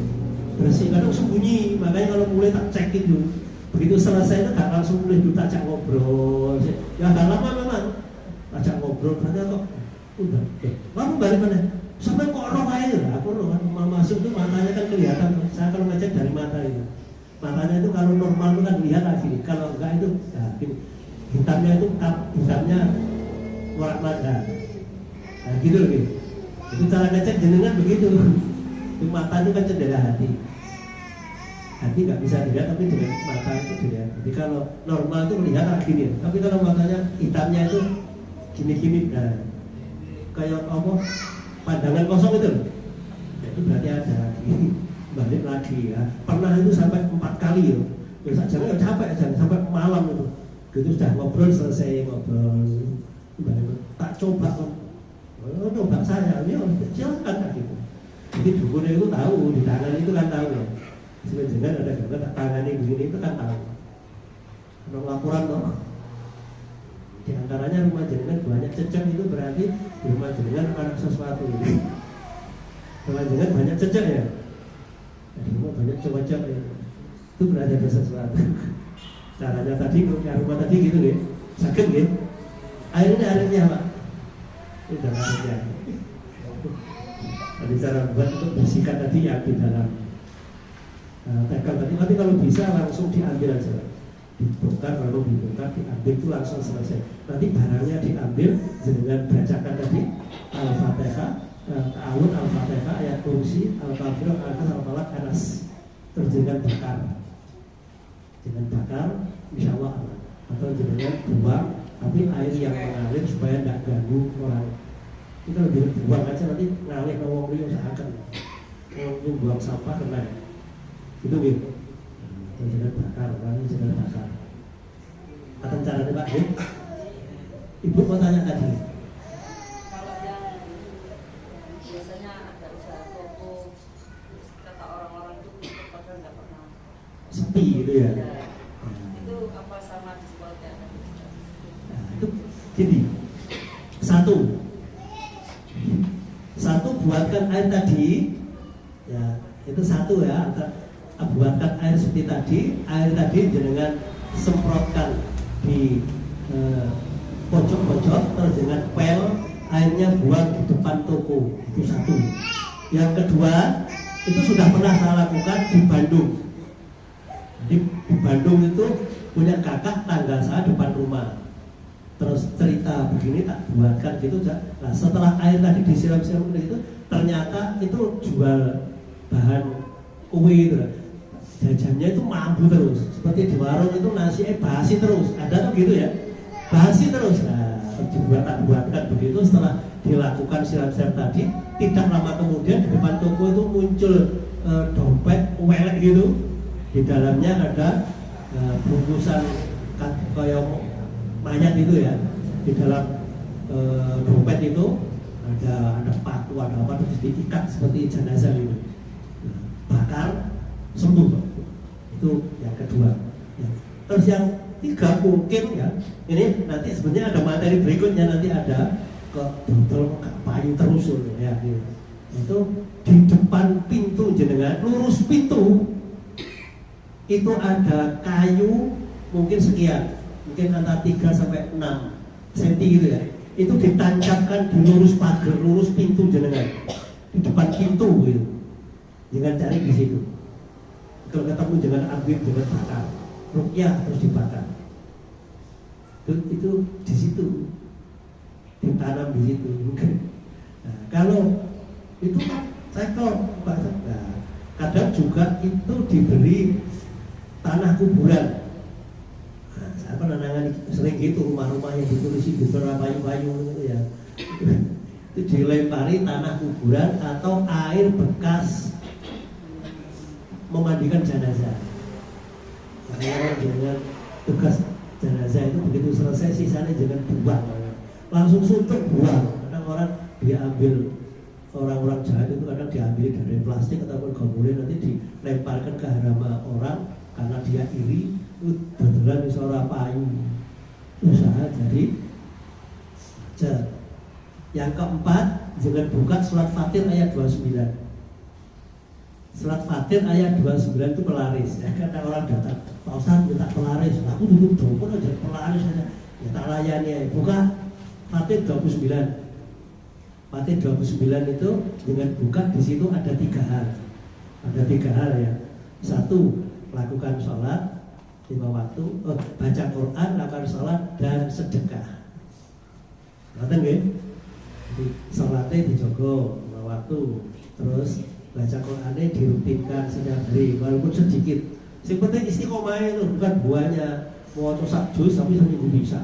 bersih. Kadang sembunyi. Makanya kalau mulai tak cek itu. Begitu selesai itu gak langsung mulai tak ajak ngobrol. Ya agak lama memang. Ajak ngobrol karena kok udah, kamu balik mana? Sampai kok roh aja lah, aku roh kan mau masuk tuh matanya kan kelihatan. Saya kalau ngecek dari mata itu, matanya itu kalau normal itu kan lihat lagi, kalau enggak itu, nah, hitamnya itu hitamnya warak mata. Nah gitu loh, gitu. Itu cara ngecek jenengan begitu. Itu mata itu kan jendela hati. Hati nggak bisa dilihat, tapi dengan mata itu dilihat. Jadi kalau normal itu melihat gini, tapi kalau matanya hitamnya itu gini-gini, nah kayak apa pandangan kosong itu berarti ada lagi, balik lagi ya. Pernah itu sampai 4 kali ya. Besok jangan capek, jangan sampai malam itu. Gitu sudah ngobrol, selesai ngobrol, balik tak coba, coba saya, ya silakan kan gitu. Jadi dukun itu tahu, di tangan itu kan tahu ya. Sebenarnya ada gambar tak tangani begini itu kan tahu. Ada laporan toh. Di antaranya rumah jenengan banyak cecek itu berarti di rumah jenengan ada sesuatu ini. Rumah jenengan banyak cecek ya. Di rumah banyak cecek ya. Itu berarti ada sesuatu. Caranya tadi yang rumah tadi gitu ya. Sakit ya. Airnya apa? Itu airnya. Tadi cara buat untuk bersihkan tadi yang di dalam tekel tadi. Tapi kalau bisa langsung diambil aja. Dibongkar, lalu dibongkar, diambil itu langsung selesai. Nanti barangnya diambil dengan bacakan tadi Al-Fatihah, Ta'awun, Al-Fatihah, ayat kursi, Al-Kafirun, Al-Kas, Al-Falaq, Anas. Terus dengan bakar, insya Allah aman. Atau dengan buang, tapi air yang mengalir supaya tidak ganggu orang. Kita lebih buang aja nanti ngalih ke wong liya usahakan. Wong buang sampah kena. Itu gitu. Jangan bakar, jangan bakar. Atau caranya Pak, Ibu mau tanya tadi. Kalau yang biasanya ada usaha toko, kata orang-orang itu tutup padahal nggak pernah Sepi gitu ya. Itu apa sama di sekolah kayak tadi? Nah, itu gini. Satu buatkan air tadi. Ya, itu satu ya. Buatkan air seperti tadi, air tadi dengan semprotkan di pojok-pojok, terus dengan pel airnya buang di depan toko. Itu satu. Yang kedua, itu sudah pernah saya lakukan di Bandung. Di Bandung itu punya kakak tangga saya depan rumah. Terus cerita begini tak buatkan gitu. Nah setelah air tadi disiram-siram itu, ternyata itu jual bahan kue itu. Jajannya itu mampu terus, seperti di warung itu nasi basi terus, ada tuh gitu ya, basi terus. Nah, dibuatkan begitu. Setelah dilakukan siram-siram tadi, tidak lama kemudian di depan toko itu muncul dompet welek gitu, di dalamnya ada bungkusan kayak mayat itu ya, di dalam dompet itu ada paku, ada apa, terus diikat seperti jenazah itu. Nah, bakar, sembuh. Itu yang kedua. Ya. Terus yang tiga mungkin ya, ini nanti sebenarnya ada materi berikutnya, nanti ada ke botol kayu terusul ya. Gitu. Itu di depan pintu jenengan, lurus pintu itu ada kayu mungkin sekian, mungkin antara 3 sampai 6 cm gitu ya. Itu ditancapkan di lurus pagar, lurus pintu jenengan, di depan pintu gitu. Jangan cari di situ. Kalau ketemu jangan ambil, jangan bakar. Ruqyah terus dibakar. Itu di situ, ditanam di situ. Nah, kalau itu saya kalau nah, kadang juga itu diberi tanah kuburan. Nah, saya pernah nangani sering gitu rumah-rumah yang ditulisi beberapa payung-payung gitu ya. Itu dilempari tanah kuburan atau air bekas memandikan jenazah. Karena dengan tugas jenazah itu begitu selesai sisanya jangan buang, langsung suntuk buang. Kadang orang diambil, orang-orang jahat itu kadang diambil dari plastik ataupun gombolin, nanti dilemparkan ke halaman orang karena dia iri. Beneran suara payu usaha jadi aja. Yang keempat, jangan buka surat Fatir ayat 29. Surat Fatir ayat 29 itu pelaris ya. Karena orang datang, Pak Ustaz minta pelaris, aku duduk dong aja pelaris aja ya, tak layani ya. Buka Fatir 29. Fatir 29 itu dengan buka, di situ ada 3 hal. Ada 3 hal ya. 1, lakukan sholat 5 waktu, baca Quran, lakukan sholat dan sedekah. Ngerti nggih? Jadi sholatnya dijogo 5 waktu, terus baca Qurannya dirutinkan setiap hari walaupun sedikit. Yang penting istiqomah itu, bukan buahnya mau sak juz tapi seminggu bisa.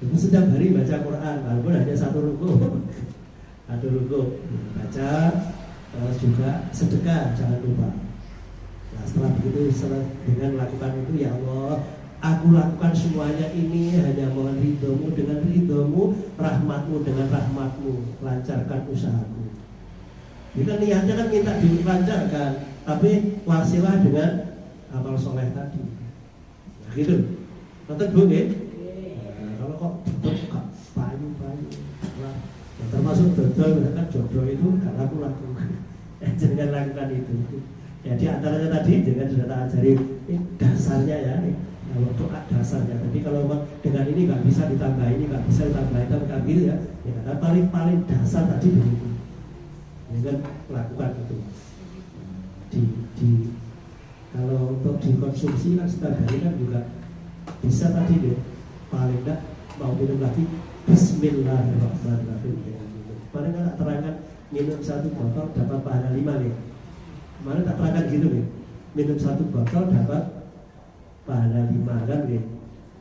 Itu setiap hari baca Quran walaupun hanya 1 ruku. 1 ruku baca, terus juga sedekah jangan lupa. Nah, setelah begitu, setelah dengan lakukan itu, ya Allah, aku lakukan semuanya ini hanya mohon ridhomu, dengan ridhomu, rahmatmu dengan rahmatmu, lancarkan usahaku. Jadi kan niatnya kan minta dilancarkan, tapi wasilah dengan amal soleh tadi. Nah gitu, nonton Bu ya? Nah, kalau kok dodol payu-payu, nah, termasuk dodol, kan jodoh itu gak laku-laku. Jangan lakukan itu. Ya di antaranya tadi dengan sudah tak ajari dasarnya ya, kalau doa dasarnya. Jadi kalau dengan ini nggak bisa ditambah ini, nggak bisa ditambah itu, nggak gitu ya. Ya karena paling dasar tadi begitu. Dengan lakukan itu. Kalau untuk dikonsumsi kan setiap hari kan juga bisa tadi deh. Paling enggak mau minum lagi Bismillahirrahmanirrahim. Paling kan terangkan minum 1 botol dapat pahala 5 nih. Kemarin tak terangkan gitu nih, minum 1 botol dapat pahala 5 kan gitu.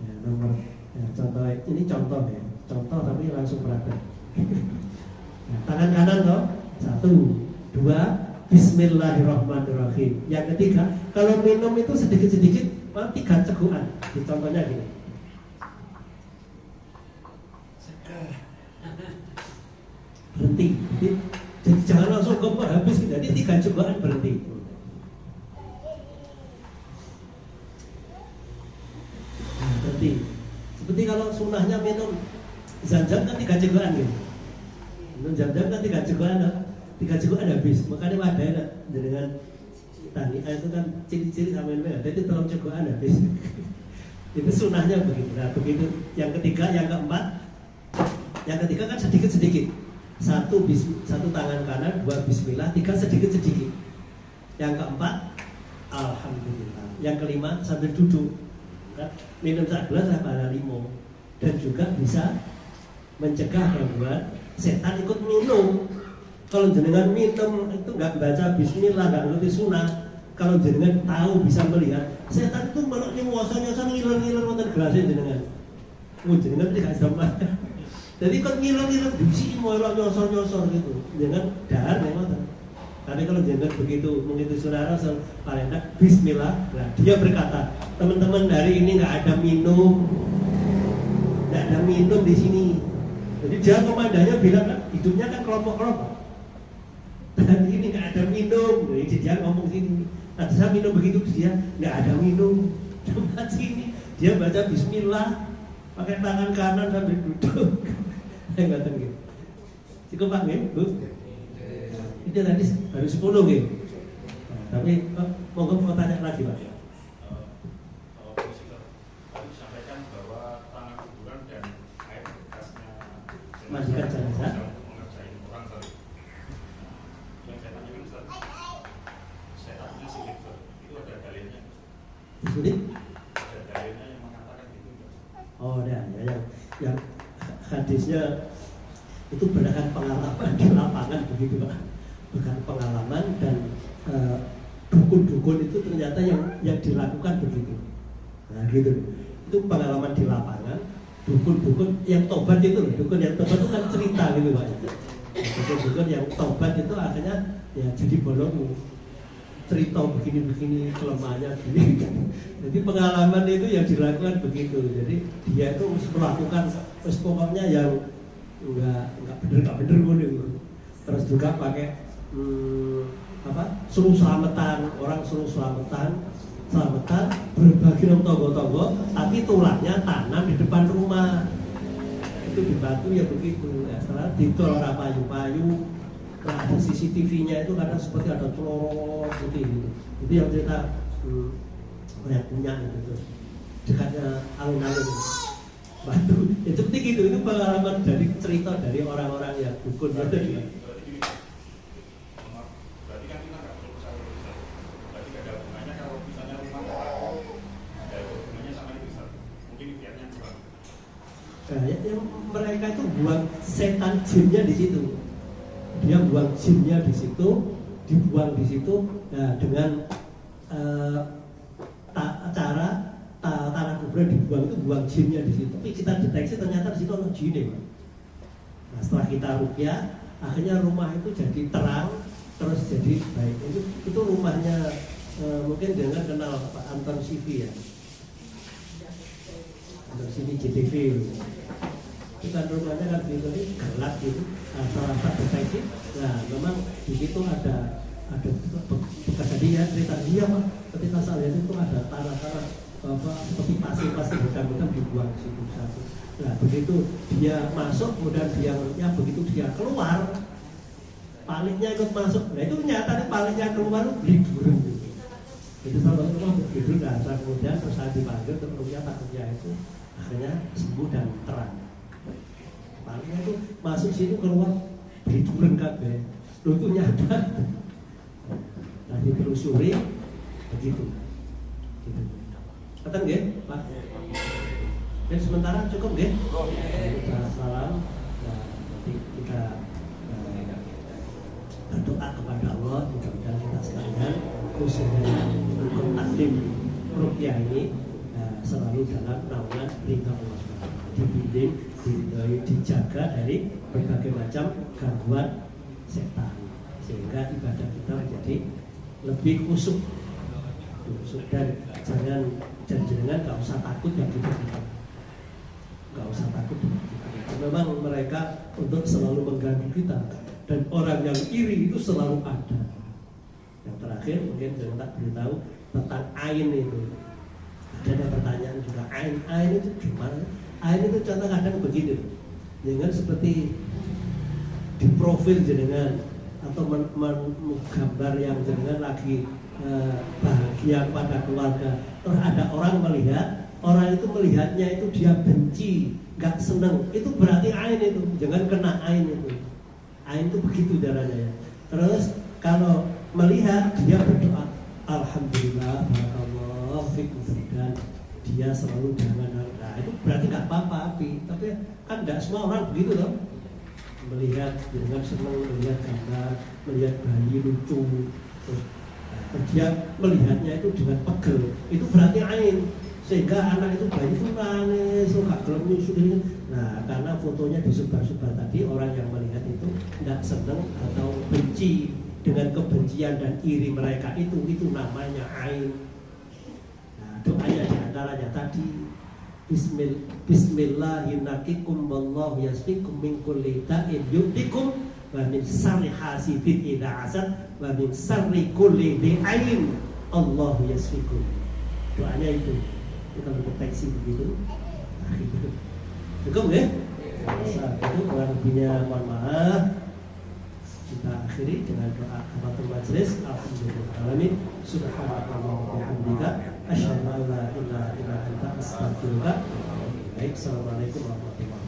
Ya, nomor ya, contoh ini contoh ya, contoh tapi langsung praktek. Ya, tangan kanan toh 1, 2, Bismillahirrahmanirrahim. Yang ketiga, kalau minum itu sedikit-sedikit, 3 cegukan. Contohnya gini. Berhenti. Jadi jangan langsung kompor habis, jadi 3 cegukan berhenti. Nah, berhenti. Seperti kalau sunnahnya minum zam-zam kan 3 cegukan gitu. Minum zam-zam kan 3 cegukan, 3 cegukan habis. Makanya wadahnya dengan tani itu kan ciri-ciri sama ini, jadi 3 cegukan habis. Itu sunnahnya begitu. Nah, begitu. Yang ketiga, yang keempat, yang ketiga kan sedikit-sedikit. 1 tangan kanan, 2 bismillah, 3 sedikit-sedikit. Yang keempat, alhamdulillah. Yang kelima sambil duduk. Minum 1 gelas pahala 5. Dan juga bisa mencegah gangguan setan ikut minum. Kalau jenengan minum itu nggak baca bismillah, nggak ngerti sunnah. Kalau jenengan tahu bisa melihat, setan itu malah nyosor ngiler-ngiler wonten gelasnya jenengan. Jenengan tidak sama. Jadi kan ngiler-ngiler bisi mau nyosor gitu, jangan dahar memang. Tapi kalau jangan begitu mengikuti sunnah Rasul, paling enggak Bismillah. Nah, dia berkata, teman-teman dari ini nggak ada minum di sini. Jadi dia komandannya bilang kan, hidupnya kan kelompok-kelompok. Dan ini nggak ada minum, jadi dia ngomong sini. Nah, saya minum begitu dia nggak ada minum. Tempat sini dia baca Bismillah pakai tangan kanan sambil duduk. Nggak tahu gitu. Cukup Pak, Bu? Itu tadi baru 10 gitu. Nah, tapi monggo mau tanya lagi Pak. Sampaikan bahwa tanah kuburan dan air bekasnya Mandikan jenazah. mengerjain orang tadi. Yang saya tanyakan Ustaz, setannya sulit itu ada dalilnya. Sulit? Ada dalilnya yang mengatakan gitu. Oh, ya, yang hadisnya itu berdasarkan pengalaman di lapangan begitu Pak. Bukan pengalaman dan dukun-dukun itu ternyata yang dilakukan begitu. Nah, gitu. Itu pengalaman di lapangan. Dukun-dukun yang tobat itu, dukun yang tobat itu kan cerita gitu Pak. Dukun-dukun yang tobat itu akhirnya ya jadi bolong cerita begini-begini kelemahannya gini. Jadi pengalaman itu yang dilakukan begitu. Jadi dia itu melakukan pokoknya yang nggak bener gitu. Terus juga pakai suruh selamatan, orang suruh selamatan berbagi dengan tonggo-tonggo, tapi tulangnya tanam di depan rumah. Itu di Batu ya begitu. Ya, setelah ditol orang payu-payu, nah, ada CCTV-nya itu kadang seperti ada telur putih gitu. Itu yang cerita yang punya gitu. Dekatnya alun-alun Batu. Ya seperti gitu. Itu pengalaman dari cerita dari orang-orang yang dukun gitu. Yang mereka itu buang setan jinnya di situ. Dia buang jinnya di situ, dibuang di situ. Nah, dengan cara tanah kuburan dibuang itu buang jinnya di situ. Tapi kita deteksi ternyata di situ ada jinnya. Nah, setelah kita ruqyah, akhirnya rumah itu jadi terang, terus jadi baik. Itu rumahnya mungkin dengan kenal Pak Anton CV ya. Anton CV JTV. Itu kan rumahnya kan gitu, gelap gitu, rasa-rasa deteksi. Nah, memang di situ ada bekas dia cerita dia mah ketika saya lihat itu ada tanah-tanah seperti pasir hitam-hitam dibuang di situ satu. Nah, begitu dia masuk, kemudian dia begitu dia keluar, paliknya ikut masuk. Nah, itu nyata nih paliknya keluar berliburan. Itu sama rumah begitu. Nah, kemudian terus saya dipanggil ternyata takutnya itu akhirnya sembuh dan terang. Paliknya itu masuk situ keluar berliburan kabeh. Itu nyata. Nah, ditelusuri begitu. Gitu. Katakan nggih, Pak. Dan sementara cukup nggih. Kita salam. Nah, nanti kita berdoa kepada Allah, mudah-mudahan kita sekalian khususnya untuk takdim ruqyah ini selalu dalam naungan perintah Allah SWT. Dibimbing, dijaga dari berbagai macam gangguan setan, sehingga ibadah kita menjadi lebih khusyuk dan jangan gak usah takut yang gitu, gak usah takut dengan kita. Memang mereka untuk selalu mengganggu kita, dan orang yang iri itu selalu ada. Yang terakhir mungkin saya tak beritahu tentang ain itu. Ada pertanyaan juga, ain itu gimana? Ain itu contoh kadang begini, jangan seperti di profil jenengan atau menggambar yang jenengan lagi bahagia pada keluarga. Terus ada orang melihat, orang itu melihatnya itu dia benci, gak seneng. Itu berarti ain itu, jangan kena ain itu. Ain itu begitu caranya ya. Terus kalau melihat dia berdoa, alhamdulillah, barakallah, dan dia selalu jangan. Nah, itu berarti nggak apa-apa api. Tapi kan nggak semua orang begitu loh. Melihat dengan senang, melihat gambar, melihat bayi lucu, terus dia melihatnya itu dengan pegel. Itu berarti ain. Sehingga anak itu bayi itu nangis, gak gelap nyusuin. Nah, karena fotonya disebar-sebar tadi, orang yang melihat itu tidak senang atau benci dengan kebencian dan iri mereka itu namanya ain. Nah, doanya diantaranya tadi Bismillahirrahmanirrahim. Wallahu yasfikum min kulli da'in yu'tikum wa min syarri hasidin idza hasad wa min syarri kulli dhi'ain Allahu yasfikum. Doanya itu kalau deteksi begitu. Cukup ya? Saat itu kurang lebihnya mohon maaf. Kita akhiri dengan doa kafaratul majelis. Alhamdulillahirabbil alamin. Subhanallah wa bihamdika asyhadu an la ilaha illa anta astaghfiruka. Baik, assalamualaikum warahmatullahi wabarakatuh.